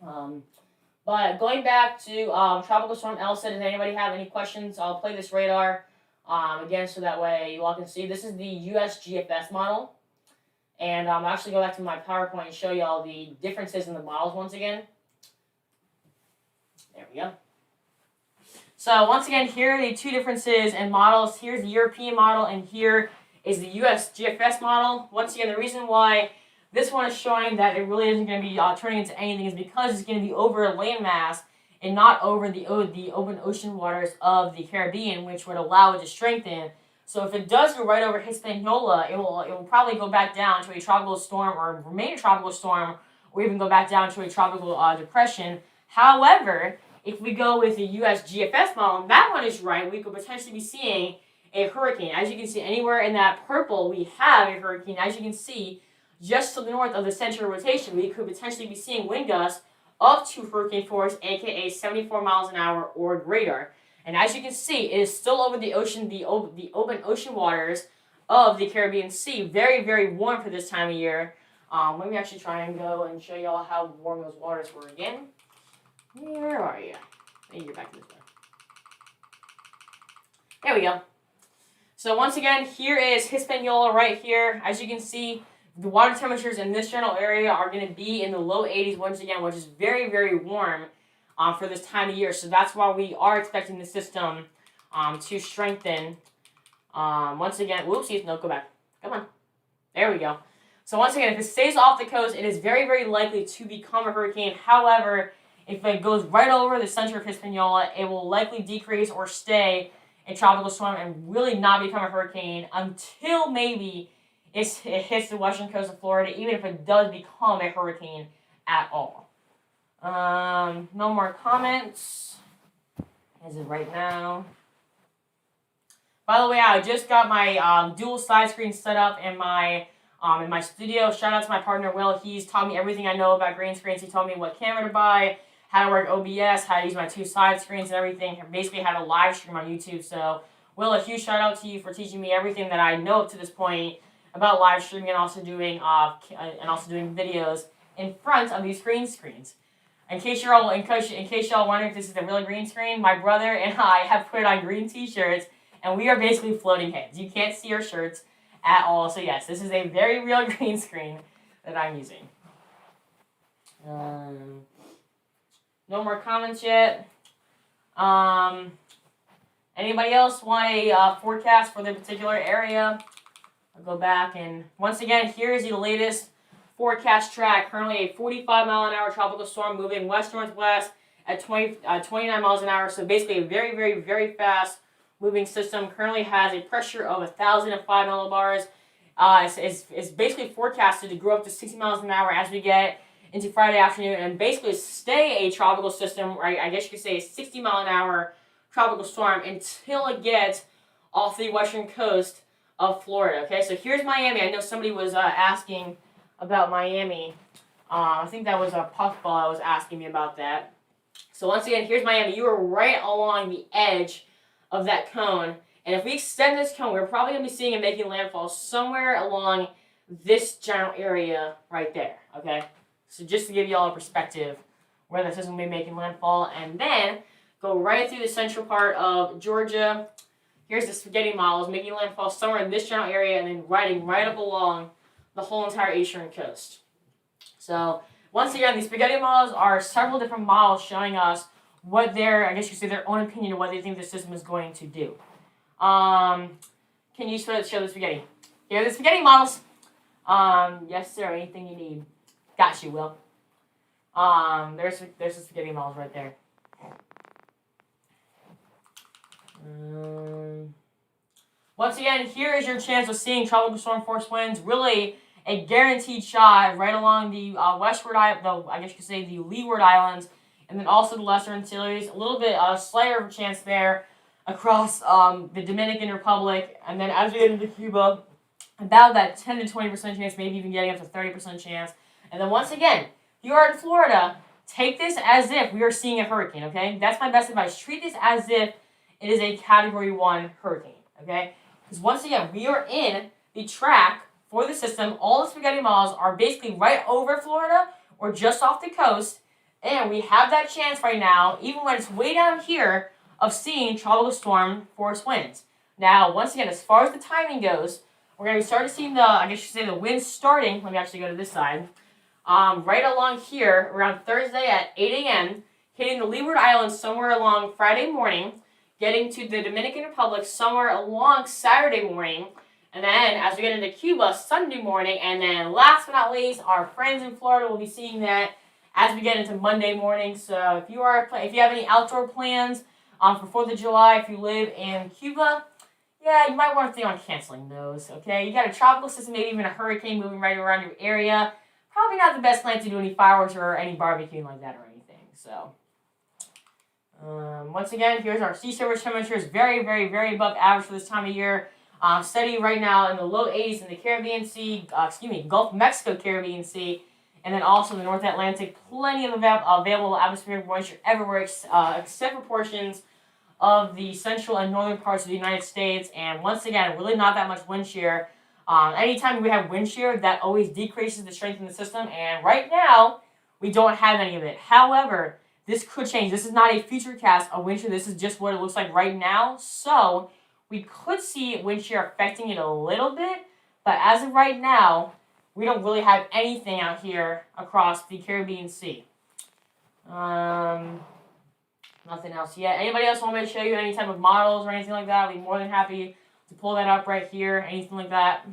But going back to Tropical Storm Elsa, does anybody have any questions? I'll play this radar. Again, so that way you all can see. This is the US GFS model. And I'll actually go back to my PowerPoint and show you all the differences in the models once again. There we go. So once again, here are the 2 differences in models. Here's the European model, and here is the US GFS model. Once again, the reason why this one is showing that it really isn't going to be turning into anything is because it's going to be over a landmass and not over the open ocean waters of the Caribbean, which would allow it to strengthen. So if it does go right over Hispaniola, it will probably go back down to a tropical storm or remain a tropical storm, or even go back down to a tropical depression. However, if we go with the US GFS model, and that one is right, we could potentially be seeing a hurricane. As you can see, anywhere in that purple, we have a hurricane. As you can see, just to the north of the center of rotation, we could potentially be seeing wind gusts up to hurricane force, aka 74 miles an hour or greater. And as you can see, it is still over the ocean, the open ocean waters of the Caribbean Sea. Very, very warm for this time of year. Let me actually try and go and show y'all how warm those waters were again. Where are you? Let me get back to this one. There we go. So once again, here is Hispaniola right here. As you can see, the water temperatures in this general area are going to be in the low 80s once again, which is very, very warm for this time of year. So that's why we are expecting the system to strengthen. Once again, whoopsies, no, go back. Come on. There we go. So once again, if it stays off the coast, it is very, very likely to become a hurricane. However, if it goes right over the center of Hispaniola, it will likely decrease or stay a tropical storm and really not become a hurricane until maybe it hits the western coast of Florida, even if it does become a hurricane at all. No more comments as of right now. By the way, I just got my dual side screen set up in my studio. Shout out to my partner Will. He's taught me everything I know about green screens. He told me what camera to buy, how to work OBS, how to use my two side screens and everything. Basically how to live stream on YouTube. So Will, a huge shout out to you for teaching me everything that I know up to this point about live streaming and also doing videos in front of these green screens. In case y'all wondering if this is a real green screen, my brother and I have put on green t-shirts and we are basically floating heads. You can't see our shirts at all. So yes, this is a very real green screen that I'm using. No more comments yet. Anybody else want a forecast for their particular area? I'll go back and once again, here is the latest forecast track. Currently a 45-mile-an-hour tropical storm moving west-northwest at 29 miles an hour. So basically a very, very, very fast moving system. Currently has a pressure of 1,005 millibars. It's basically forecasted to grow up to 60 miles an hour as we get into Friday afternoon and basically stay a tropical system, or I guess you could say a 60-mile-an-hour tropical storm until it gets off the western coast of Florida. Okay, so here's Miami. I know somebody was asking about Miami. I think that was a puffball that was asking me about that. So once again, here's Miami. You are right along the edge of that cone. And if we extend this cone, we're probably going to be seeing it making landfall somewhere along this general area right there. Okay? So just to give you all a perspective where this is going to be making landfall. And then go right through the central part of Georgia. Here's the spaghetti models making landfall somewhere in this general area and then riding right up along the whole entire eastern coast. So once again, these spaghetti models are several different models showing us what their, I guess you could say, their own opinion of what they think the system is going to do. Can you show the spaghetti? Here are the spaghetti models. Yes, sir. Anything you need. Got you, Will. There's the spaghetti models right there. Once again, here is your chance of seeing tropical storm force winds. Really a guaranteed shot right along the westward, I guess you could say the Leeward Islands, and then also the Lesser Antilles. A little bit slighter of a chance there across the Dominican Republic, and then as we get into Cuba, about that 10 to 20% chance, maybe even getting up to 30% chance. And then once again, if you are in Florida, take this as if we are seeing a hurricane, okay? That's my best advice. Treat this as if it is a Category 1 hurricane, okay? Because once again, we are in the track for the system. All the spaghetti models are basically right over Florida or just off the coast, and we have that chance right now, even when it's way down here, of seeing tropical storm force winds. Now, once again, as far as the timing goes, we're going to start seeing the, I guess you could say, the winds starting. Let me actually go to this side. Right along here, around Thursday at 8 a.m., hitting the Leeward Islands somewhere along Friday morning, getting to the Dominican Republic somewhere along Saturday morning, and then as we get into Cuba, Sunday morning, and then last but not least, our friends in Florida will be seeing that as we get into Monday morning. So if you have any outdoor plans for 4th of July, if you live in Cuba, yeah, you might want to think on canceling those, okay? You got a tropical system, maybe even a hurricane moving right around your area. Probably not the best plan to do any fireworks or any barbecuing like that or anything, so. Once again, here's our sea surface temperatures. Very, very, very above average for this time of year. Steady right now in the low 80s in the Caribbean Sea, Gulf of Mexico Caribbean Sea, and then also the North Atlantic. Plenty of available atmospheric moisture everywhere except for portions of the central and northern parts of the United States. And once again, really not that much wind shear. Anytime we have wind shear, that always decreases the strength in the system. And right now, we don't have any of it. However, this could change. This is not a future cast of wind shear. This is just what it looks like right now. So we could see wind shear affecting it a little bit, but as of right now, we don't really have anything out here across the Caribbean Sea. Nothing else yet. Anybody else want me to show you any type of models or anything like that? I'd be more than happy to pull that up right here. Anything like that.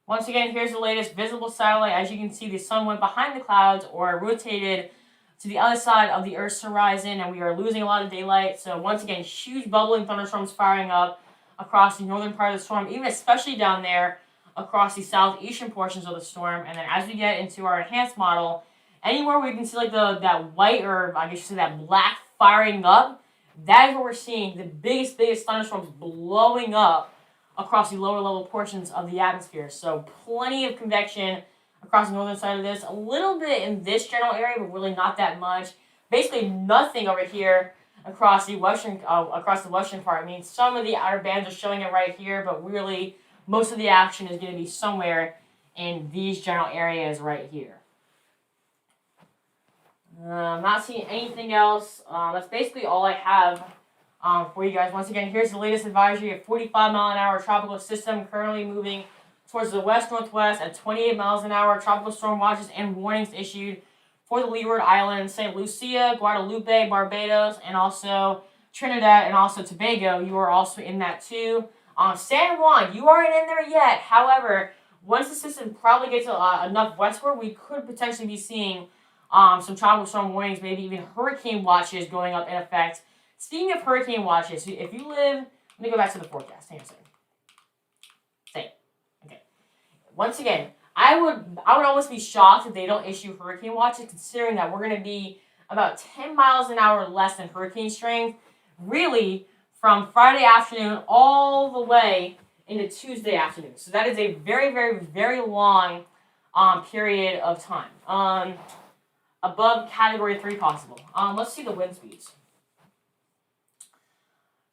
Once again, here's the latest visible satellite. As you can see, the sun went behind the clouds or rotated to the other side of the Earth's horizon, and we are losing a lot of daylight. So once again, huge bubbling thunderstorms firing up across the northern part of the storm, even especially down there across the southeastern portions of the storm. And then as we get into our enhanced model, anywhere we can see like that white, or I guess you say that black firing up, that is what we're seeing, the biggest thunderstorms blowing up across the lower level portions of the atmosphere. So plenty of convection across the northern side of this, a little bit in this general area, but really not that much. Basically nothing over here across the western part. I mean, some of the outer bands are showing it right here, but really most of the action is going to be somewhere in these general areas right here. I'm not seeing anything else. That's basically all I have for you guys. Once again, here's the latest advisory: a 45-mile-an-hour tropical system currently moving towards the west-northwest at 28 miles an hour. Tropical storm watches and warnings issued for the Leeward Islands, St. Lucia, Guadalupe, Barbados, and also Trinidad and also Tobago. You are also in that too. San Juan, you aren't in there yet. However, once the system probably gets enough westward, we could potentially be seeing some tropical storm warnings, maybe even hurricane watches going up in effect. Speaking of hurricane watches, if you live, let me go back to the forecast. Hang on a second. Once again, I would almost be shocked if they don't issue hurricane watches, considering that we're going to be about 10 miles an hour less than hurricane strength, really from Friday afternoon all the way into Tuesday afternoon. So that is a very, very, very long period of time. Above Category 3 possible. Let's see the wind speeds.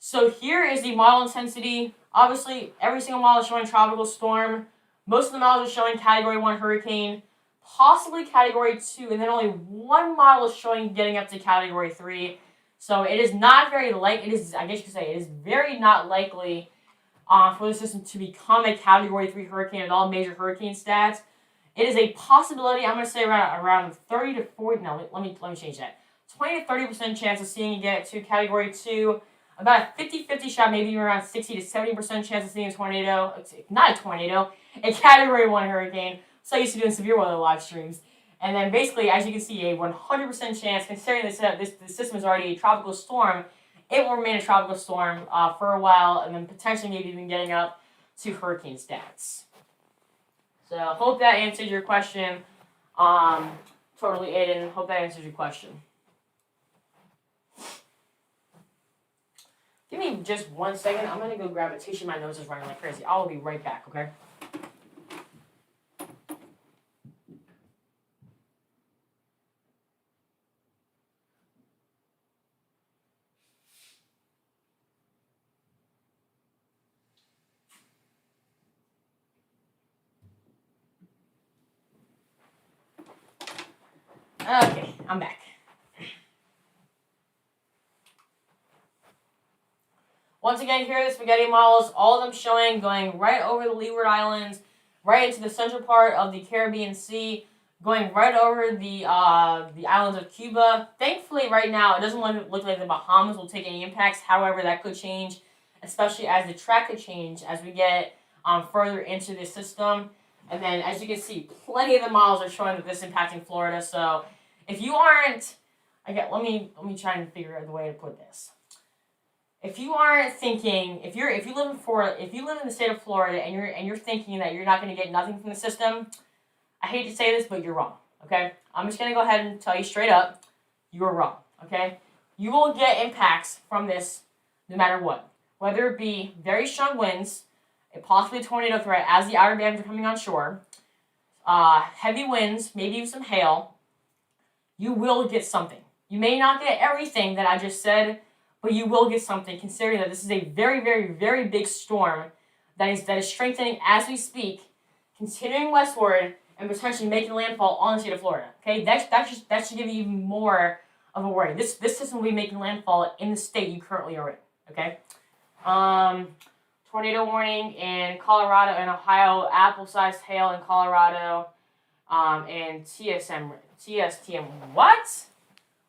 So here is the model intensity. Obviously, every single model is showing tropical storm. Most of the models are showing Category 1 hurricane, possibly Category 2, and then only one model is showing getting up to Category 3. So it is not very likely, it is very not likely for the system to become a Category 3 hurricane at all major hurricane stats. It is a possibility, I'm going to say around 30 to 40, no, let me change that. 20 to 30% chance of seeing it get to Category 2. About a 50-50 shot, maybe around 60 to 70% chance of seeing a tornado. Not a tornado, a Category 1 hurricane. So I used to doing severe weather live streams. And then basically, as you can see, a 100% chance, considering the system is already a tropical storm, it will remain a tropical storm for a while, and then potentially maybe even getting up to hurricane stats. So I hope that answered your question. Totally, Aiden. Hope that answers your question. Give me just 1 second. I'm going to go grab a tissue. My nose is running like crazy. I will be right back, okay? Okay, I'm back. Once again, here are the spaghetti models, all of them showing going right over the Leeward Islands, right into the central part of the Caribbean Sea, going right over the islands of Cuba. Thankfully, right now, it doesn't look like the Bahamas will take any impacts. However, that could change, especially as the track could change as we get further into the system. And then, as you can see, plenty of the models are showing that this is impacting Florida. So, if you aren't, let me try and figure out the way to put this. If you aren't thinking, if you live in the state of Florida and you're thinking that you're not going to get nothing from the system, I hate to say this, but you're wrong. Okay, I'm just going to go ahead and tell you straight up, you are wrong. Okay, you will get impacts from this no matter what, whether it be very strong winds, a possibly tornado threat as the outer bands are coming on shore, heavy winds, maybe even some hail. You will get something. You may not get everything that I just said, but but you will get something considering that this is a very, very, very big storm that is strengthening as we speak, continuing westward, and potentially making landfall on the state of Florida. Okay, that should give you even more of a worry. This system will be making landfall in the state you currently are in. Okay, tornado warning in Colorado and Ohio, apple-sized hail in Colorado, and TSTM. What?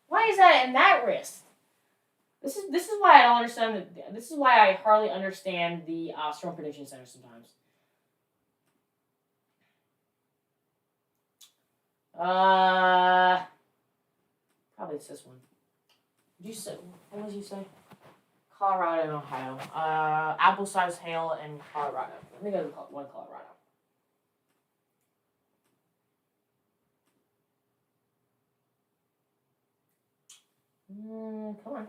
Why is that in that risk? This is why I don't understand. This is why I hardly understand the Storm Prediction Center sometimes. Probably it's this one. Did you say, what did you say? Colorado and Ohio. Apple-sized hail in Colorado. Let me go to one Colorado. Come on.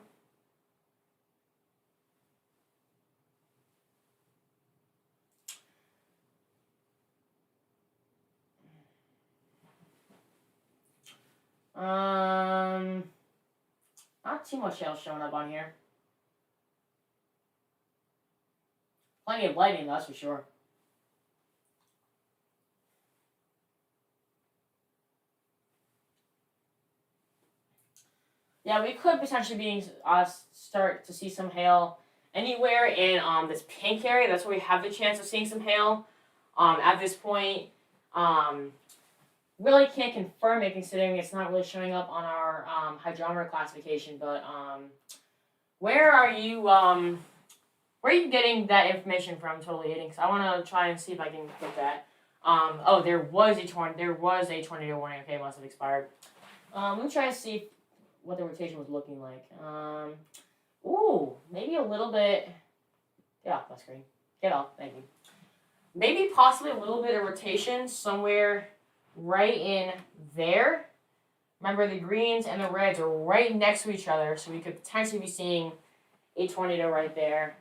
Not too much hail showing up on here. Plenty of lightning, that's for sure. Yeah, we could potentially start to see some hail anywhere in this pink area. That's where we have the chance of seeing some hail. At this point, really can't confirm it considering it's not really showing up on our hydrometer classification. But where are you getting that information from? Totally Eating, because I want to try and see if I can get that. Oh, there was a tornado warning. Okay, it must have expired. Let me try to see what the rotation was looking like. Ooh, maybe a little bit. Get off my screen. Get off. Thank you. Maybe possibly a little bit of rotation somewhere right in there. Remember, the greens and the reds are right next to each other, so we could potentially be seeing a tornado right there.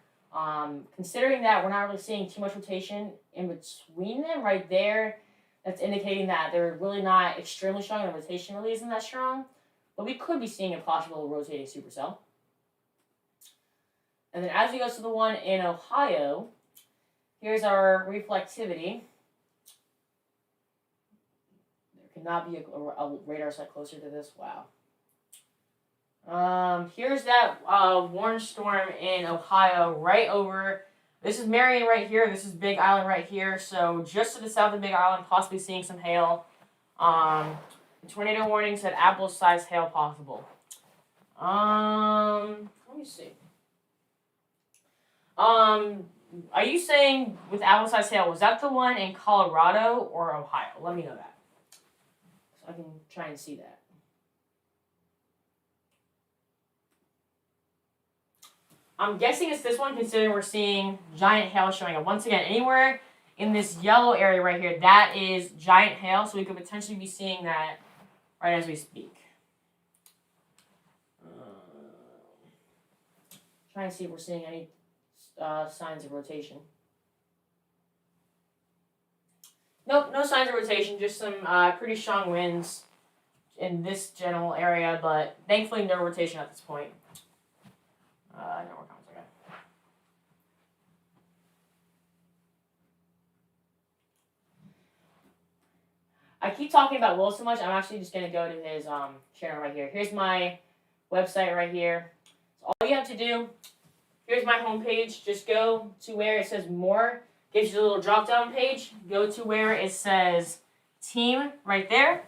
Considering that we're not really seeing too much rotation in between them right there, that's indicating that they're really not extremely strong and the rotation really isn't that strong. But we could be seeing a possible rotating supercell. And then as we go to the one in Ohio, here's our reflectivity. There cannot be a radar set closer to this. Wow. Here's that warm storm in Ohio right over. This is Marion right here. This is Big Island right here. So just to the south of Big Island, possibly seeing some hail. Tornado warning said apple-sized hail possible. Let me see. Are you saying with apple-sized hail, was that the one in Colorado or Ohio? Let me know that, so I can try and see that. I'm guessing it's this one, considering we're seeing giant hail showing up. Once again, anywhere in this yellow area right here, that is giant hail, so we could potentially be seeing that right as we speak. Trying to see if we're seeing any signs of rotation. Nope, no signs of rotation, just some pretty strong winds in this general area, but thankfully no rotation at this point. No more comments, okay. I keep talking about Will so much, I'm actually just going to go to his channel right here. Here's my website right here. So all you have to do, here's my homepage. Just go to where it says more. Gives you a little drop-down page. Go to where it says team right there.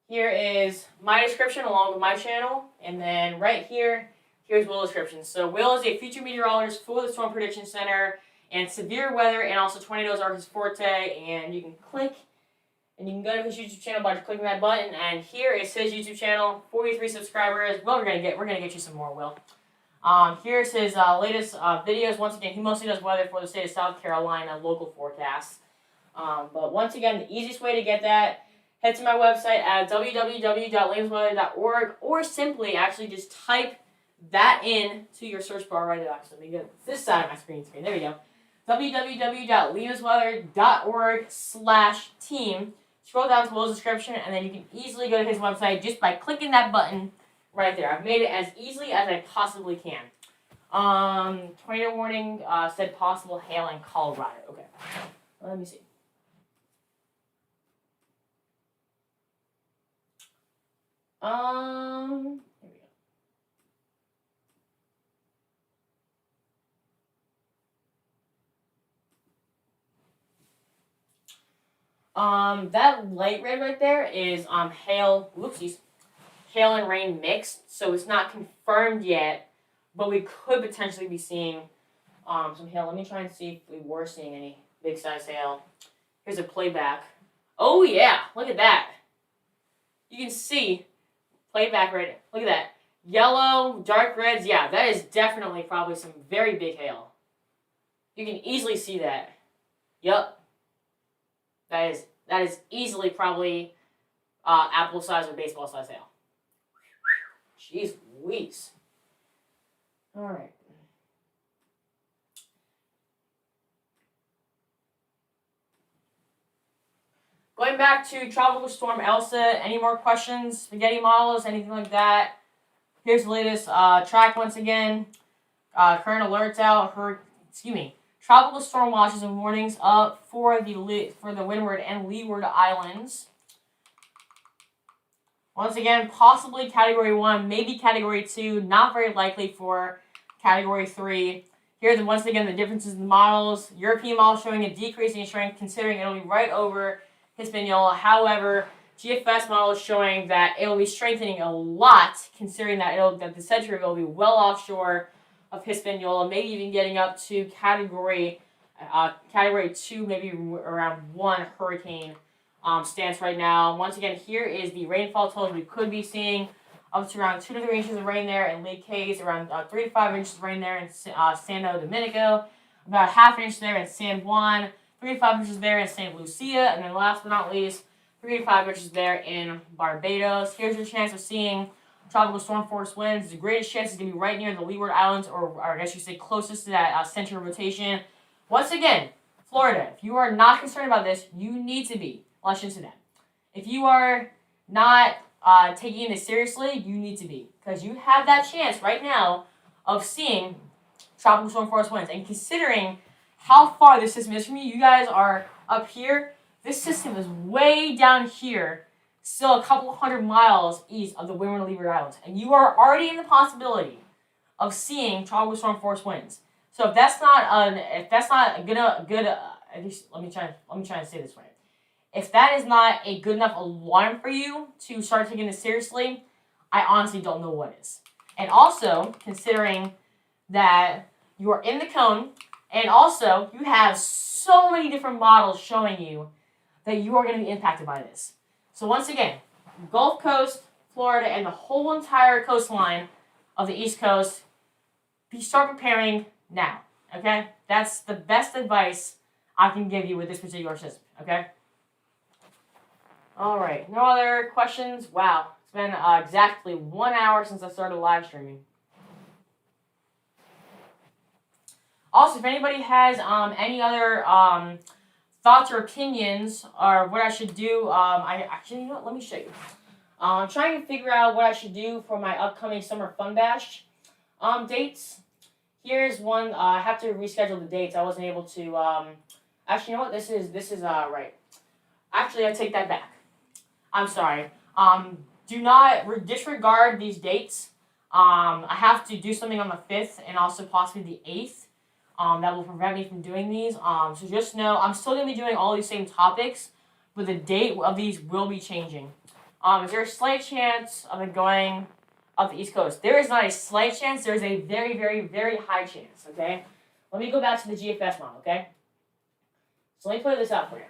Here is my description along with my channel. And then right here, here's Will's description. So Will is a future meteorologist for the Storm Prediction Center. And severe weather and also tornadoes are his forte. And you can click and you can go to his YouTube channel by just clicking that button. And here is his YouTube channel, 43 subscribers. Well, we're gonna get you some more, Will. Here's his latest videos. Once again, he mostly does weather for the state of South Carolina, local forecasts. But once again, the easiest way to get that, head to my website at www.lamesweather.org, or simply actually just type that in to your search bar right now. So let me get this side of my screen. There we go. www.lamesweather.org/team. scroll down to Will's description, and then you can easily go to his website just by clicking that button right there. I've made it as easily as I possibly can. Tornado warning said possible hail in Colorado. Okay, let me see. Here we go. That light red right there is hail. Whoopsies. Hail and rain mixed, so it's not confirmed yet, but we could potentially be seeing some hail. Let me try and see if we were seeing any big size hail. Here's a playback. Oh yeah, look at that. You can see playback right. Look at that. Yellow, dark reds. Yeah, that is definitely probably some very big hail. You can easily see that. Yup. That is easily probably apple size or baseball size hail. Jeez Louise. Alright. Going back to Tropical Storm Elsa, any more questions? Spaghetti models, anything like that? Here's the latest track once again. Current alerts out. Tropical storm watches and warnings up for the Windward and Leeward Islands. Once again, possibly Category 1, maybe Category 2, not very likely for Category 3. Here's once again the differences in the models. European model showing a decreasing strength considering it'll be right over Hispaniola. However, GFS model is showing that it'll be strengthening a lot considering that the center will be well offshore of Hispaniola, maybe even getting up to Category 2, maybe around 1 hurricane stance right now. Once again, here is the rainfall totals we could be seeing. Up to around 2 to 3 inches of rain there in Lake Cayes, around 3 to 5 inches of rain there in Santo Domingo, about half an inch there in San Juan, 3 to 5 inches there in St. Lucia, and then last but not least, 3 to 5 inches there in Barbados. Here's your chance of seeing tropical storm force winds. The greatest chance is going to be right near the Leeward Islands, or I guess you say closest to that center of rotation. Once again, Florida, if you are not concerned about this, you need to be. Let's into that. If you are not taking this seriously, you need to be. Because you have that chance right now of seeing tropical storm force winds. And considering how far this system is from you guys are up here. This system is way down here, still a couple hundred miles east of the Windward and Leeward Islands. And you are already in the possibility of seeing tropical storm force winds. So if that's not a good at least let me try and say this right. If that is not a good enough alarm for you to start taking this seriously, I honestly don't know what is. And also, considering that you are in the cone, and also you have so many different models showing you that you are going to be impacted by this. So once again, Gulf Coast, Florida, and the whole entire coastline of the East Coast, start preparing now, okay? That's the best advice I can give you with this particular system, okay? All right, no other questions? Wow, it's been exactly 1 hour since I started live streaming. Also, if anybody has any other thoughts or opinions or what I should do, you know what? Let me show you. I'm trying to figure out what I should do for my upcoming Summer Fun Bash dates. Here's one. I have to reschedule the dates. I wasn't able to. Actually, you know what? This is right. Actually, I take that back. I'm sorry. Do not disregard these dates. I have to do something on the 5th and also possibly the 8th. That will prevent me from doing these. So just know I'm still going to be doing all these same topics, but the date of these will be changing. Is there a slight chance of it going up the East Coast? There is not a slight chance. There is a very, very, very high chance, okay? Let me go back to the GFS model, okay? So let me play this out for you.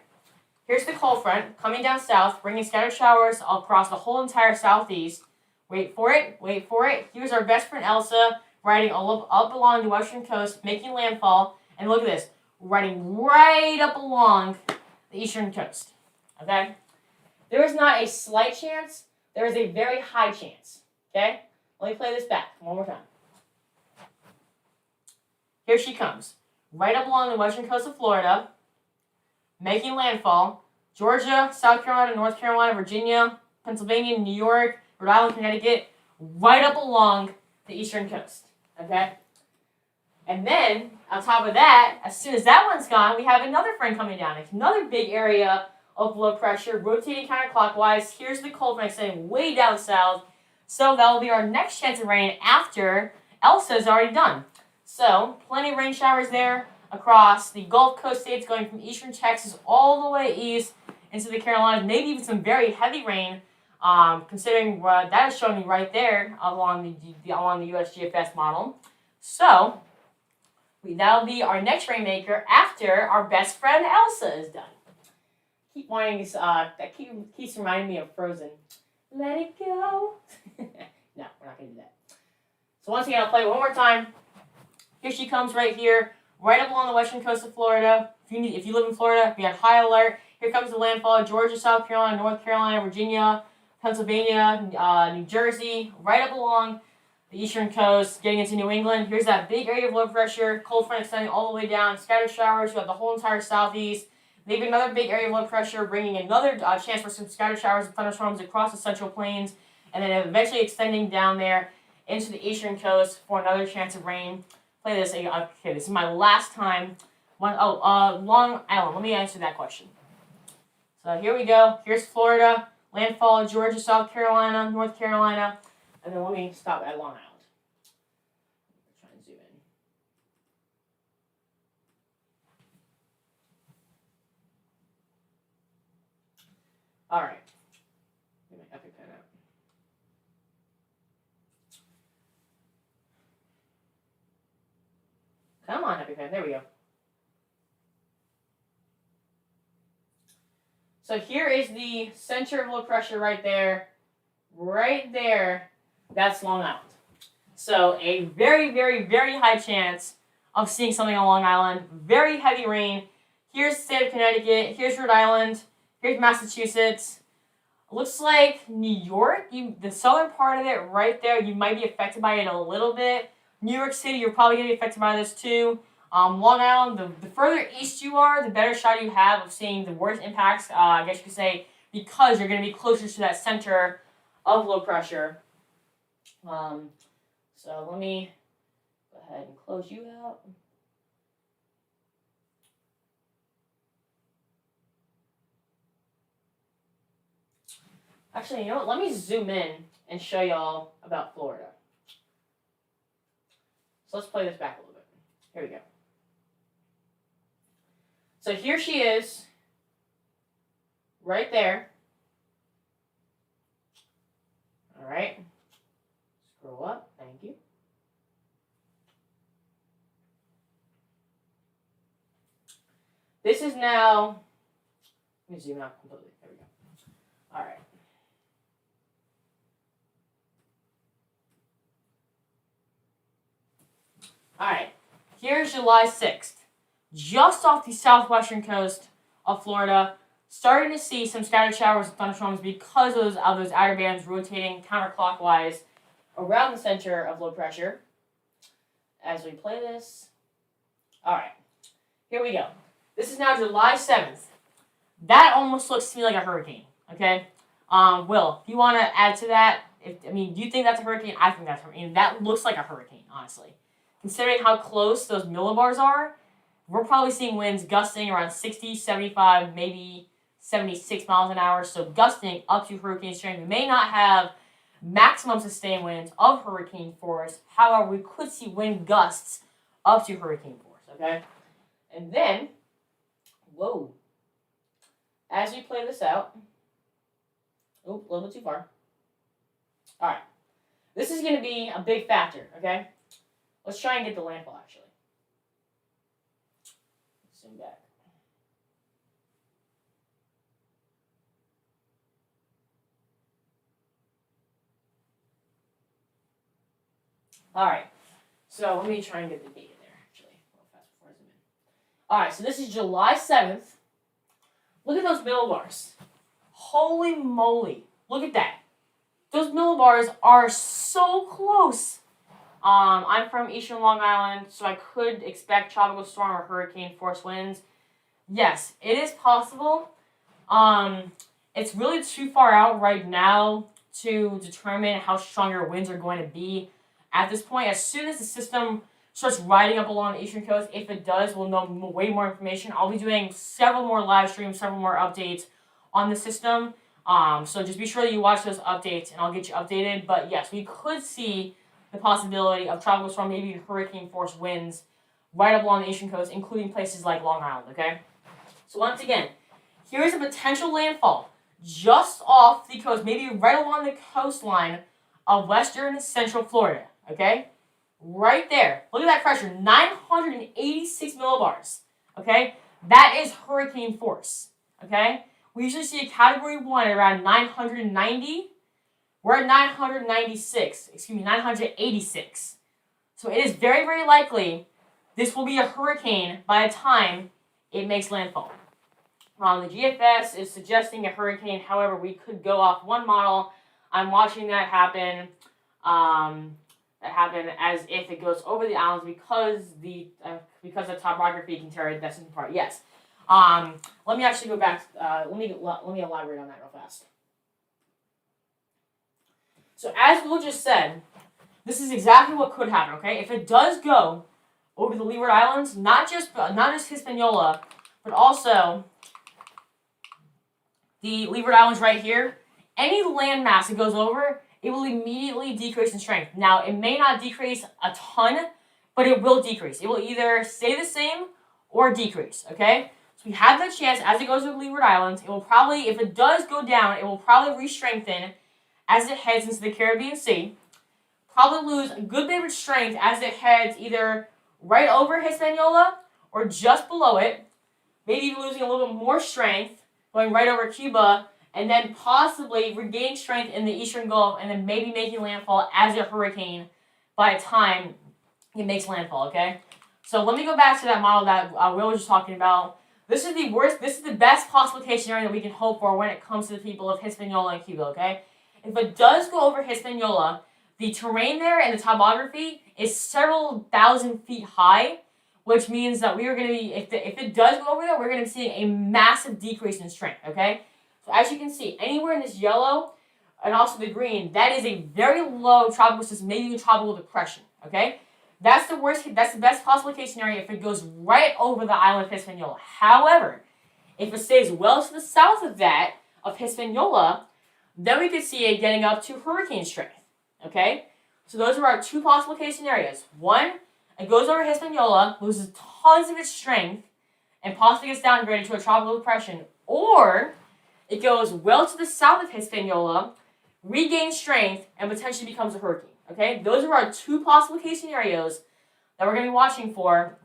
Here's the cold front coming down south, bringing scattered showers across the whole entire southeast. Wait for it. Wait for it. Here's our best friend Elsa riding up along the western coast, making landfall. And look at this, riding right up along the eastern coast. Okay? There is not a slight chance. There is a very high chance. Okay? Let me play this back one more time. Here she comes. Right up along the western coast of Florida, making landfall, Georgia, South Carolina, North Carolina, Virginia, Pennsylvania, New York, Rhode Island, Connecticut, right up along the eastern coast. Okay? And then, on top of that, as soon as that one's gone, we have another front coming down. It's another big area of low pressure, rotating counterclockwise. Here's the cold front extending way down south. So that will be our next chance of rain after Elsa is already done. So, plenty of rain showers there across the Gulf Coast states going from eastern Texas all the way east into the Carolinas. Maybe even some very heavy rain, considering that is showing me right there along the USGFS model. So, that'll be our next rainmaker after our best friend Elsa is done. Keep wanting this, that keeps reminding me of Frozen. Let it go. No, we're not going to do that. So once again, I'll play it one more time. Here she comes right here, right up along the western coast of Florida. If you live in Florida, we have high alert. Here comes the landfall of Georgia, South Carolina, North Carolina, Virginia, Pennsylvania, New Jersey, right up along the eastern coast, getting into New England. Here's that big area of low pressure, cold front extending all the way down, scattered showers. You have the whole entire southeast. Maybe another big area of low pressure, bringing another chance for some scattered showers and thunderstorms across the central plains, and then eventually extending down there into the eastern coast for another chance of rain. Play this. Okay, this is my last time. Long Island. Let me answer that question. So here we go. Here's Florida, landfall of Georgia, South Carolina, North Carolina, and then let me stop at Long Island. Try and zoom in. All right. Get my epic pen out. Come on, epic pen. There we go. So here is the center of low pressure right there. Right there. That's Long Island. So a very, very, very high chance of seeing something on Long Island. Very heavy rain. Here's the state of Connecticut. Here's Rhode Island. Here's Massachusetts. Looks like New York, the southern part of it right there, you might be affected by it a little bit. New York City, you're probably going to be affected by this too. Long Island, the further east you are, the better shot you have of seeing the worst impacts, I guess you could say, because you're going to be closer to that center of low pressure. So let me go ahead and close you out. Actually, you know what? Let me zoom in and show y'all about Florida. So let's play this back a little bit. Here we go. So here she is, right there. All right. Scroll up. Thank you. This is now, let me zoom out completely. There we go. All right. All right. Here's July 6th. Just off the southwestern coast of Florida, starting to see some scattered showers and thunderstorms because of those outer bands rotating counterclockwise around the center of low pressure. As we play this, all right, here we go. This is now July 7th. That almost looks to me like a hurricane, okay? Will, if you want to add to that, do you think that's a hurricane? I think that's a hurricane. That looks like a hurricane, honestly. Considering how close those millibars are, we're probably seeing winds gusting around 60, 75, maybe 76 miles an hour. So gusting up to hurricane strength. We may not have maximum sustained winds of hurricane force. However, we could see wind gusts up to hurricane force, okay? And then, whoa. As we play this out, a little bit too far. All right. This is going to be a big factor, okay? Let's try and get the landfall, actually. Zoom back. All right. So let me try and get the date in there, actually. Fast before I zoom in. All right. So this is July 7th. Look at those millibars. Holy moly. Look at that. Those millibars are so close. I'm from eastern Long Island, so I could expect tropical storm or hurricane force winds. Yes, it is possible. It's really too far out right now to determine how strong your winds are going to be at this point. As soon as the system starts riding up along the eastern coast, if it does, we'll know way more information. I'll be doing several more live streams, several more updates on the system. So just be sure that you watch those updates, and I'll get you updated. But yes, we could see the possibility of tropical storm, maybe even hurricane force winds right up along the eastern coast, including places like Long Island, okay? So once again, here is a potential landfall just off the coast, maybe right along the coastline of western central Florida, okay? Right there. Look at that pressure, 986 millibars, okay? That is hurricane force, okay? We usually see a category 1 at around 990. We're at 986. So it is very, very likely this will be a hurricane by the time it makes landfall. The GFS is suggesting a hurricane. However, we could go off one model. I'm watching that happen. As if it goes over the islands because the topography can tear it that's apart. Yes. Let me actually go back. Let me elaborate on that real fast. So as Will just said, this is exactly what could happen. Okay, if it does go over the Leeward Islands, not just Hispaniola, but also the Leeward Islands right here, any landmass that goes over, it will immediately decrease in strength. Now, it may not decrease a ton, but it will decrease. It will either stay the same or decrease, okay? So we have the chance, as it goes over the Leeward Islands, it will probably, if it does go down, it will probably re-strengthen as it heads into the Caribbean Sea. Probably lose a good bit of its strength as it heads either right over Hispaniola or just below it, maybe even losing a little bit more strength, going right over Cuba, and then possibly regaining strength in the eastern Gulf, and then maybe making landfall as a hurricane by the time it makes landfall, okay? So let me go back to that model that Will was just talking about. This is the best possible case scenario that we can hope for when it comes to the people of Hispaniola and Cuba, okay? If it does go over Hispaniola, the terrain there and the topography is several thousand feet high, which means that we are going to be, if it does go over there, we're going to be seeing a massive decrease in strength, okay? So as you can see, anywhere in this yellow and also the green, that is a very low tropical system, maybe even tropical depression, okay? That's the best possible case scenario if it goes right over the island of Hispaniola. However, if it stays well to the south of that, of Hispaniola, then we could see it getting up to hurricane strength, okay? So those are our two possible case scenarios. One, it goes over Hispaniola, loses tons of its strength, and possibly gets downgraded to a tropical depression. Or it goes well to the south of Hispaniola, regains strength, and potentially becomes a hurricane. Okay? Those are our two possible case scenarios that we're going to be watching for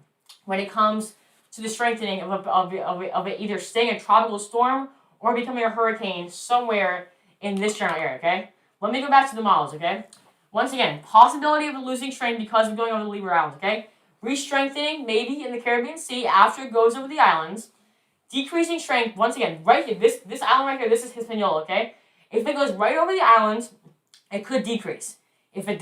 when it comes to the strengthening of it either staying a tropical storm or becoming a hurricane somewhere in this general area. Okay? Let me go back to the models. Okay? Once again, possibility of losing strength because of going over the Leeward Islands. Okay? Re-strengthening maybe in the Caribbean Sea after it goes over the islands. Decreasing strength, once again, right here, this island right here, this is Hispaniola, okay? If it goes right over the islands, it could decrease. If it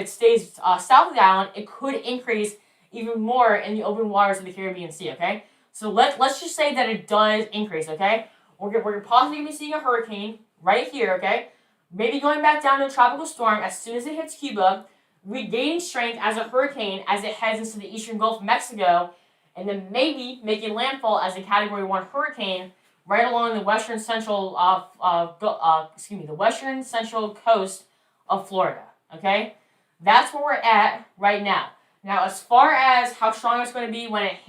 stays south of the island, it could increase even more in the open waters of the Caribbean Sea, okay? So let's just say that it does increase, okay? We're possibly going to be seeing a hurricane right here, okay? Maybe going back down to a tropical storm as soon as it hits Cuba, regaining strength as a hurricane as it heads into the eastern Gulf of Mexico, and then maybe making landfall as a Category 1 hurricane right along the western central coast of Florida. Okay, that's where we're at right now. Now, as far as how strong it's going to be when it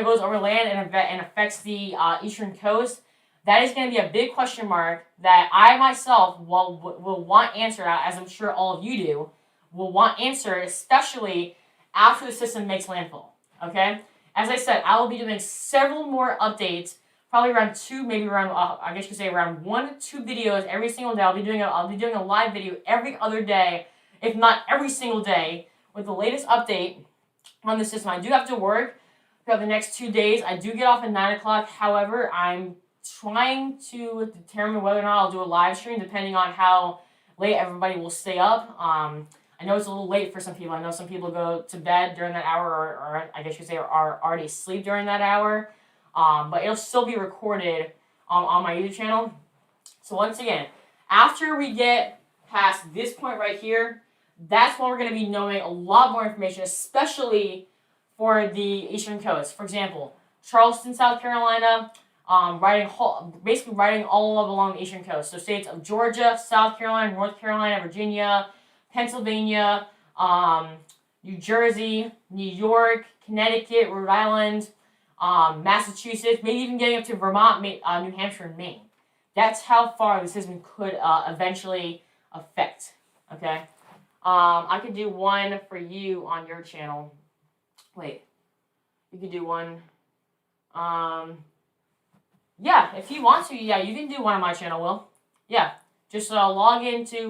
goes over land and affects the eastern coast, that is going to be a big question mark that I myself will want answered, as I'm sure all of you do, will want answered, especially after the system makes landfall. Okay? As I said, I will be doing several more updates, probably around two, maybe around, I guess you could say around 1 to 2 videos every single day. I'll be doing a live video every other day, if not every single day, with the latest update on the system. I do have to work throughout the next 2 days. I do get off at 9 o'clock. However, I'm trying to determine whether or not I'll do a live stream, depending on how late everybody will stay up. I know it's a little late for some people. I know some people go to bed during that hour, or I guess you could say are already asleep during that hour. But it'll still be recorded on my YouTube channel. So once again, after we get past this point right here, that's when we're going to be knowing a lot more information, especially for the Eastern Coast. For example, Charleston, South Carolina, basically riding all along the Eastern Coast. So states of Georgia, South Carolina, North Carolina, Virginia, Pennsylvania, New Jersey, New York, Connecticut, Rhode Island, Massachusetts, maybe even getting up to Vermont, New Hampshire, and Maine. That's how far the system could eventually affect. Okay, I could do one for you on your channel. Wait, you could do one. Yeah, if you want to, yeah, you can do one on my channel, Will. Yeah, just log into.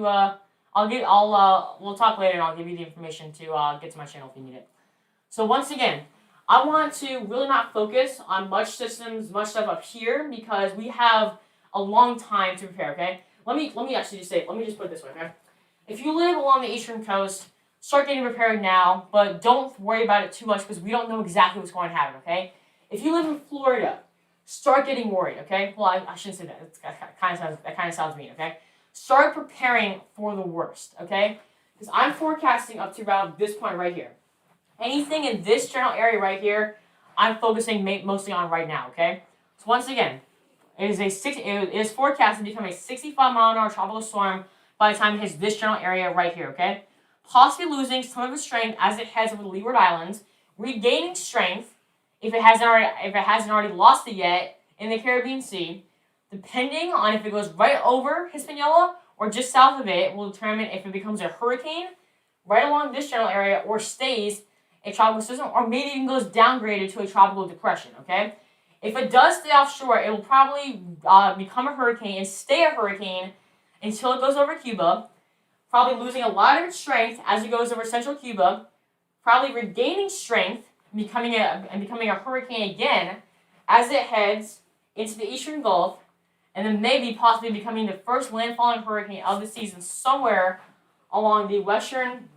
We'll talk later, and I'll give you the information to get to my channel if you need it. So once again, I want to really not focus on much systems, much stuff up here because we have a long time to prepare. Okay, let me actually just say, let me just put it this way. Okay, if you live along the Eastern Coast, start getting prepared now, but don't worry about it too much because we don't know exactly what's going to happen. Okay, if you live in Florida, start getting worried. Okay, well I shouldn't say that. That kind of sounds mean. Okay. Start preparing for the worst, okay? Because I'm forecasting up to about this point right here. Anything in this general area right here, I'm focusing mostly on right now, okay? So once again, it is forecasted to become a 65-mile-an-hour tropical storm by the time it hits this general area right here, okay? Possibly losing some of its strength as it heads over the Leeward Islands, regaining strength if it hasn't already lost it yet in the Caribbean Sea. Depending on if it goes right over Hispaniola or just south of it, will determine if it becomes a hurricane right along this general area or stays a tropical system or maybe even goes downgraded to a tropical depression, okay? If it does stay offshore, it will probably become a hurricane and stay a hurricane until it goes over Cuba, probably losing a lot of its strength as it goes over central Cuba, probably regaining strength and becoming a hurricane again as it heads into the Eastern Gulf, and then maybe possibly becoming the first landfalling hurricane of the season somewhere along the western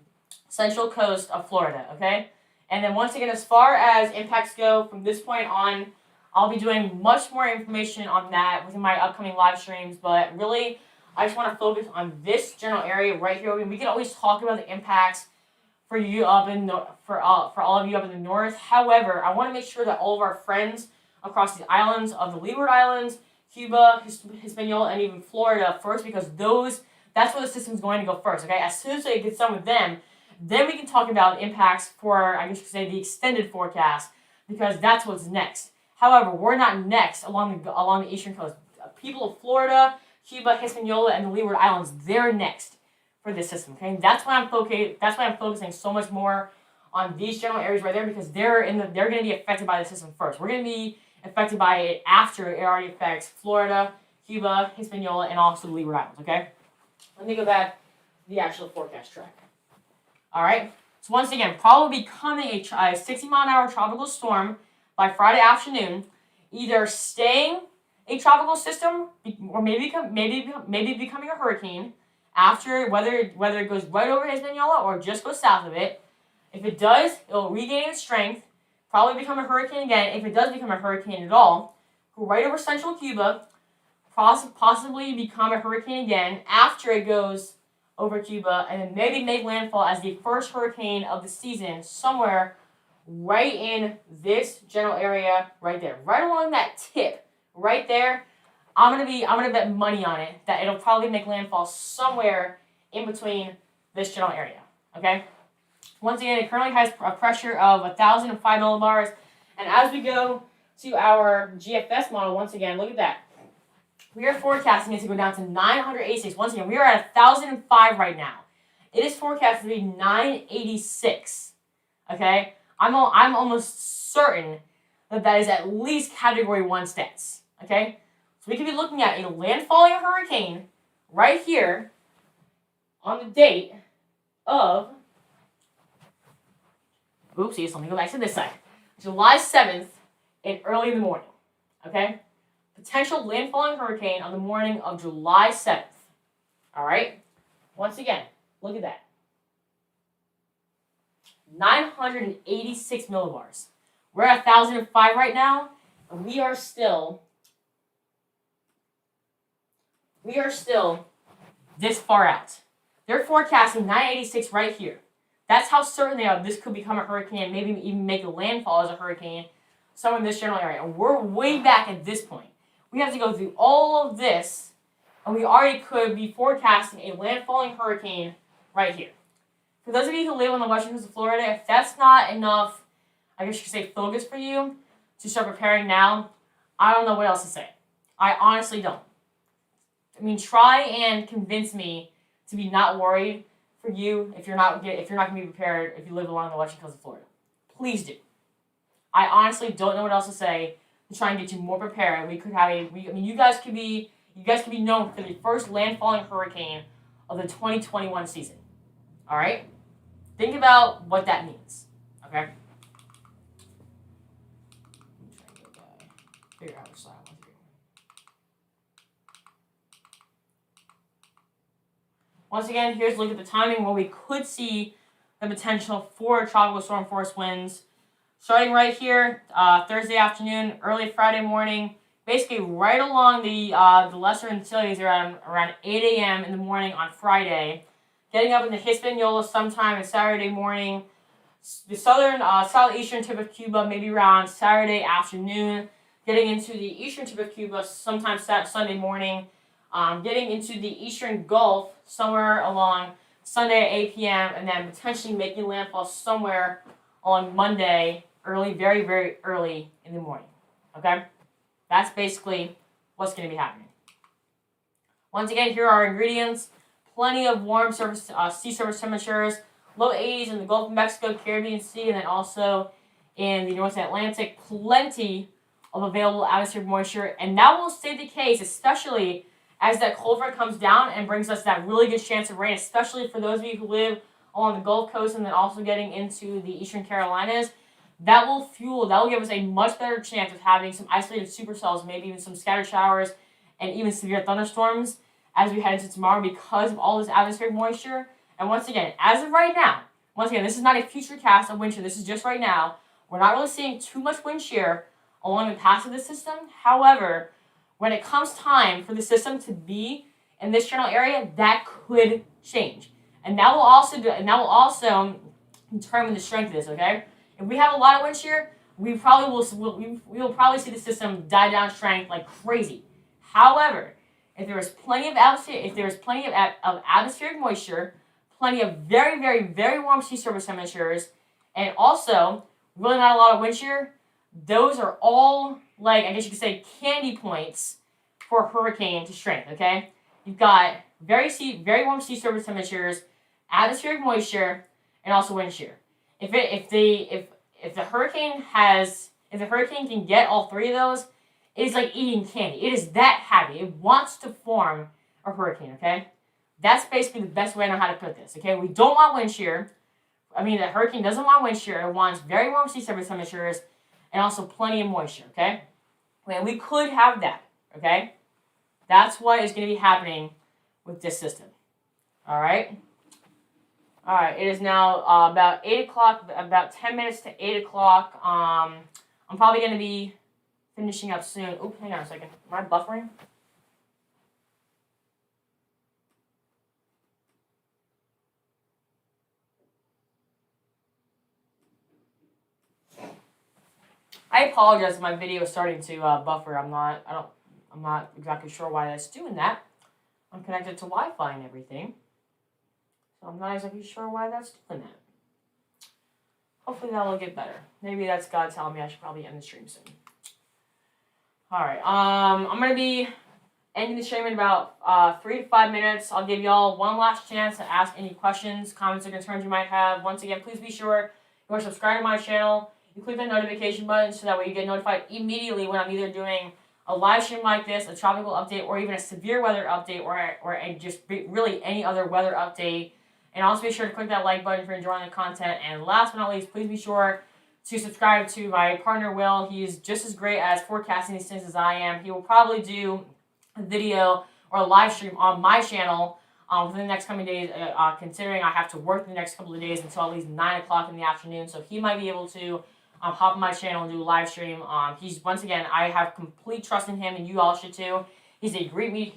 central coast of Florida, okay? And then once again, as far as impacts go, from this point on, I'll be doing much more information on that within my upcoming live streams, but really, I just want to focus on this general area right here. We can always talk about the impacts for you up in for all of you up in the north. However, I want to make sure that all of our friends across the islands of the Leeward Islands, Cuba, Hispaniola, and even Florida first, because that's where the system's going to go first, okay? As soon as it gets done with them, then we can talk about impacts for, I guess you could say, the extended forecast, because that's what's next. However, we're not next along the eastern coast. People of Florida, Cuba, Hispaniola, and the Leeward Islands, they're next for this system, okay? That's why I'm focusing so much more on these general areas right there, because they're going to be affected by the system first. We're going to be affected by it after it already affects Florida, Cuba, Hispaniola, and also the Leeward Islands, okay? Let me go back to the actual forecast track. All right? So once again, probably becoming a 60-mile-an-hour tropical storm by Friday afternoon, either staying a tropical system or maybe becoming a hurricane after, whether it goes right over Hispaniola or just goes south of it. If it does, it will regain its strength, probably become a hurricane again. If it does become a hurricane at all, go right over central Cuba, possibly become a hurricane again after it goes over Cuba, and then maybe make landfall as the first hurricane of the season somewhere right in this general area right there, right along that tip right there. I'm gonna bet money on it that it'll probably make landfall somewhere in between this general area. Okay. Once again, it currently has a pressure of 1,005 millibars. And as we go to our GFS model, once again, look at that. We are forecasting it to go down to 986. Once again, we are at 1,005 right now. It is forecasted to be 986. Okay? I'm almost certain that is at least Category 1 stats. Okay? So we could be looking at a landfalling hurricane right here on the date of... Oopsies, let me go back to this side. July 7th and early in the morning. Okay? Potential landfalling hurricane on the morning of July 7th. Alright? Once again, look at that. 986 millibars. We're at 1,005 right now, and we are still we are still this far out. They're forecasting 986 right here. That's how certain they are this could become a hurricane, maybe even make a landfall as a hurricane somewhere in this general area. And we're way back at this point. We have to go through all of this, and we already could be forecasting a landfalling hurricane right here. For those of you who live on the western coast of Florida, if that's not enough, I guess you could say focus for you to start preparing now, I don't know what else to say. I honestly don't. I mean, try and convince me to be not worried for you if you're not going to be prepared if you live along the western coast of Florida. Please do. I honestly don't know what else to say to try and get you more prepared. We could have you guys could be known for the first landfalling hurricane of the 2021 season. All right? Think about what that means. Okay? Figure out which side I want to do. Once again, here's a look at the timing where we could see the potential for tropical storm force winds. Starting right here, Thursday afternoon, early Friday morning, basically right along the Lesser Antilles around 8 a.m. in the morning on Friday. Getting up in the Hispaniola sometime on Saturday morning. The southeastern tip of Cuba maybe around Saturday afternoon. Getting into the eastern tip of Cuba sometime Sunday morning. Getting into the eastern Gulf somewhere along Sunday at 8 p.m. and then potentially making landfall somewhere on Monday, very, very early in the morning. Okay? That's basically what's going to be happening. Once again, here are our ingredients. Plenty of warm sea surface temperatures, low 80s in the Gulf of Mexico, Caribbean Sea, and then also in the North Atlantic. Plenty of available atmospheric moisture, and that will stay the case, especially as that cold front comes down and brings us that really good chance of rain, especially for those of you who live along the Gulf Coast and then also getting into the Eastern Carolinas. That will give us a much better chance of having some isolated supercells, maybe even some scattered showers, and even severe thunderstorms as we head into tomorrow because of all this atmospheric moisture. And once again, as of right now, this is not a future cast of wind shear. This is just right now. We're not really seeing too much wind shear along the path of the system. However, when it comes time for the system to be in this general area, that could change. And that will also determine the strength of this, okay? If we have a lot of wind shear, we will probably see the system die down strength like crazy. However, if there is plenty of atmospheric moisture, plenty of very, very, very warm sea surface temperatures, and also really not a lot of wind shear, those are all, like, I guess you could say, candy points for a hurricane to strength, okay? You've got very warm sea surface temperatures, atmospheric moisture, and also wind shear. If the hurricane can get all three of those, it is like eating candy. It is that happy. It wants to form a hurricane, okay? That's basically the best way I know how to put this, okay? We don't want wind shear. The hurricane doesn't want wind shear. It wants very warm sea surface temperatures and also plenty of moisture, okay? And we could have that, okay? That's what is going to be happening with this system, all right? All right, it is now about 8 o'clock, about 10 minutes to 8 o'clock. I'm probably going to be finishing up soon. Oops, hang on a second. Am I buffering? I apologize if my video is starting to buffer. I'm not exactly sure why that's doing that. I'm connected to Wi-Fi and everything, so I'm not exactly sure why that's doing that. Hopefully that will get better. Maybe that's God telling me I should probably end the stream soon. All right. I'm gonna be ending the stream in about 3 to 5 minutes. I'll give y'all one last chance to ask any questions, comments, or concerns you might have. Once again, please be sure you are subscribed to my channel. You click the notification button so that way you get notified immediately when I'm either doing a live stream like this, a tropical update, or even a severe weather update, or just really any other weather update. And also be sure to click that like button if you're enjoying the content. And last but not least, please be sure to subscribe to my partner, Will. He's just as great as forecasting these things as I am. He will probably do a video or a live stream on my channel for the next coming days, considering I have to work the next couple of days until at least 9 o'clock in the afternoon. So he might be able to hop on my channel and do a live stream. Once again, I have complete trust in him, and you all should too. He's a great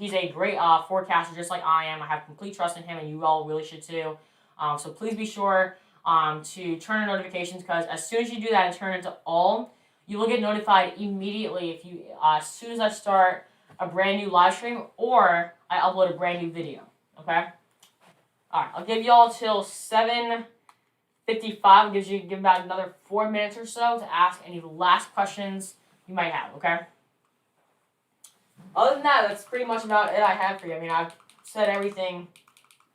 forecaster, just like I am. I have complete trust in him, and you all really should too. So please be sure to turn on notifications, because as soon as you do that and turn it to all, you will get notified immediately if you as soon as I start a brand new live stream or I upload a brand new video. Okay. All right. I'll give y'all till 7:55. Give about another 4 minutes or so to ask any last questions you might have. Okay. Other than that, that's pretty much about it I have for you. I mean, I've said everything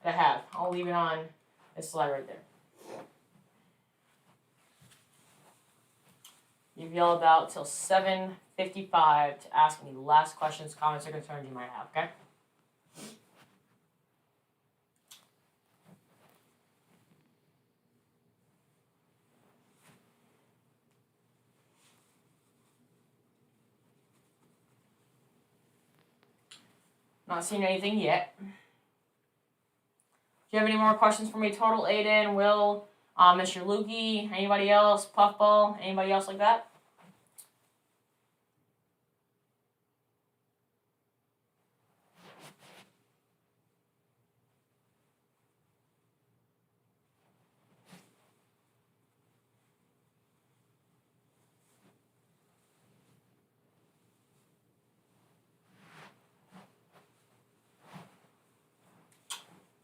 that I have. I'll leave it on this slide right there. Give y'all about till 7:55 to ask any last questions, comments, or concerns you might have, okay? Not seeing anything yet. Do you have any more questions for me? Total, Aiden, Will, Mr. Lukey, anybody else? Puffball, anybody else like that?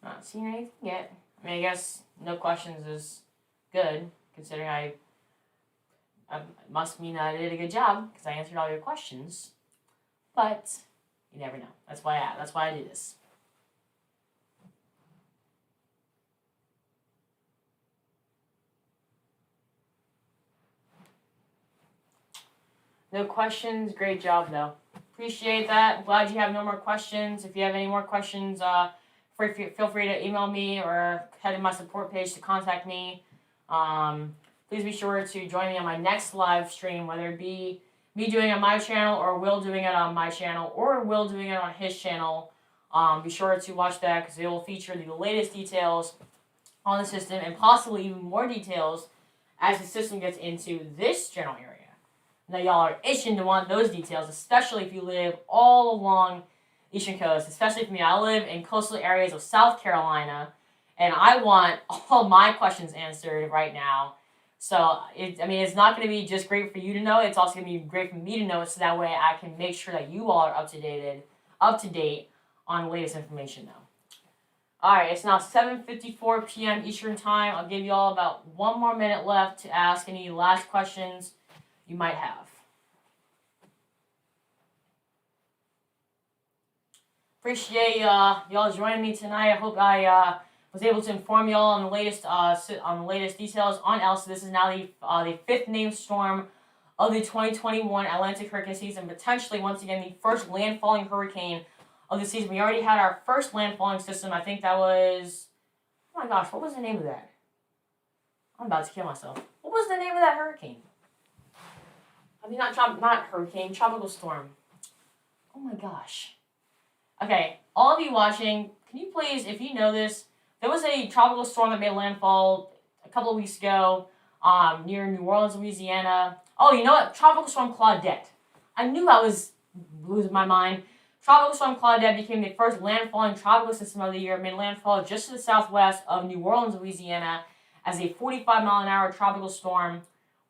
Not seeing anything yet. I mean, I guess no questions is good, considering I must mean I did a good job because I answered all your questions. But you never know. That's why I do this. No questions. Great job, though. Appreciate that. I'm glad you have no more questions. If you have any more questions, feel free to email me or head to my support page to contact me. Please be sure to join me on my next live stream, whether it be me doing it on my channel or Will doing it on my channel or Will doing it on his channel. Be sure to watch that because it will feature the latest details on the system and possibly even more details as the system gets into this general area. Now, y'all are itching to want those details, especially if you live all along Eastern Coast, especially for me. I live in coastal areas of South Carolina, and I want all my questions answered right now. So, it's not going to be just great for you to know. It's also going to be great for me to know, so that way I can make sure that you all are up to date on the latest information, though. All right, it's now 7:54 p.m. Eastern Time. I'll give you all about 1 more minute left to ask any last questions you might have. Appreciate y'all joining me tonight. I hope I was able to inform y'all on the latest details on Elsa. This is now the 5th named storm of the 2021 Atlantic hurricane season. Potentially, once again, the first landfalling hurricane of the season. We already had our first landfalling system. I think that was, oh my gosh, what was the name of that? I'm about to kill myself. What was the name of that hurricane? I mean, not hurricane, tropical storm. Oh my gosh. Okay, all of you watching, can you please, if you know this, there was a tropical storm that made landfall a couple of weeks ago near New Orleans, Louisiana. Oh, you know what? Tropical Storm Claudette. I knew I was losing my mind. Tropical Storm Claudette became the first landfalling tropical system of the year. It made landfall just to the southwest of New Orleans, Louisiana, as a 45-mile-an-hour tropical storm.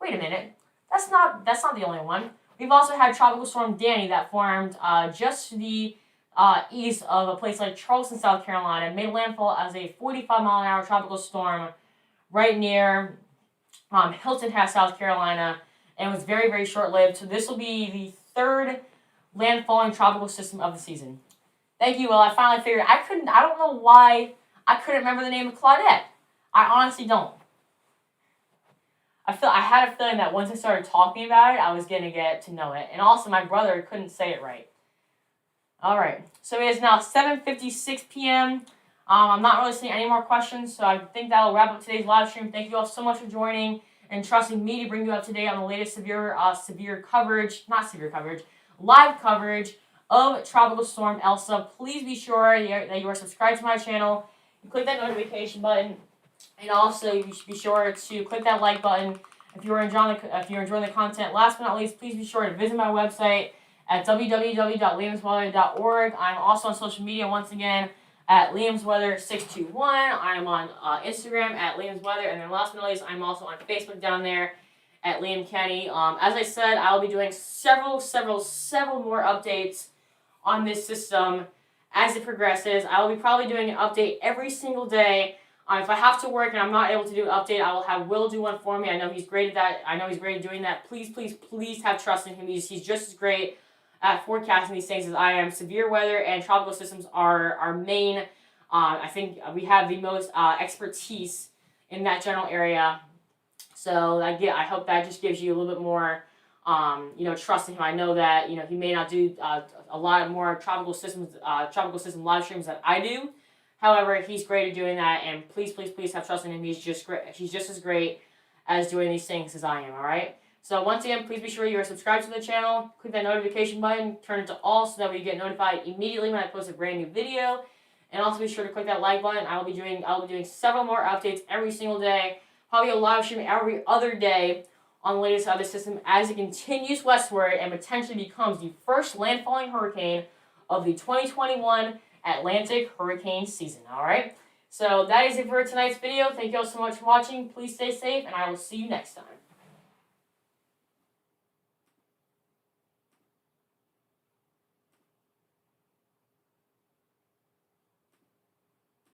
Wait a minute. That's not the only one. We've also had Tropical Storm Danny that formed just to the east of a place like Charleston, South Carolina. It made landfall as a 45-mile-an-hour tropical storm right near Hilton Head, South Carolina, and was very, very short-lived. So this will be the 3rd landfalling tropical system of the season. Thank you, Will. I finally figured. I don't know why I couldn't remember the name of Claudette. I honestly don't. I had a feeling that once I started talking about it, I was going to get to know it. And also, my brother couldn't say it right. All right. So it is now 7:56 p.m. I'm not really seeing any more questions, so I think that will wrap up today's live stream. Thank you all so much for joining and trusting me to bring you up to date on the latest live coverage of Tropical Storm Elsa. Please be sure that you are subscribed to my channel. You click that notification button. And also, you should be sure to click that like button if you're enjoying the content. Last but not least, please be sure to visit my website at www.liamsweather.org. I'm also on social media once again at liamsweather621. I'm on Instagram at liamsweather, and then last but not least, I'm also on Facebook down there at Liam Kenny. As I said, I'll be doing several more updates on this system as it progresses. I will be probably doing an update every single day. If I have to work and I'm not able to do an update, I will have Will do one for me. I know he's great at that. I know he's great at doing that. Please have trust in him. He's just as great at forecasting these things as I am. Severe weather and tropical systems are our main. I think we have the most expertise in that general area. So I hope that just gives you a little bit more, trust in him. I know that he may not do a lot more tropical system live streams that I do. However, he's great at doing that, and please have trust in him. He's just great. He's just as great as doing these things as I am. All right. So once again, please be sure you are subscribed to the channel. Click that notification button, turn it to all, so that way you get notified immediately when I post a brand new video. And also be sure to click that like button. I will be doing several more updates every single day. Probably a live stream every other day on the latest of the system as it continues westward and potentially becomes the first landfalling hurricane of the 2021 Atlantic hurricane season. All right. So that is it for tonight's video. Thank you all so much for watching. Please stay safe, and I will see you next time.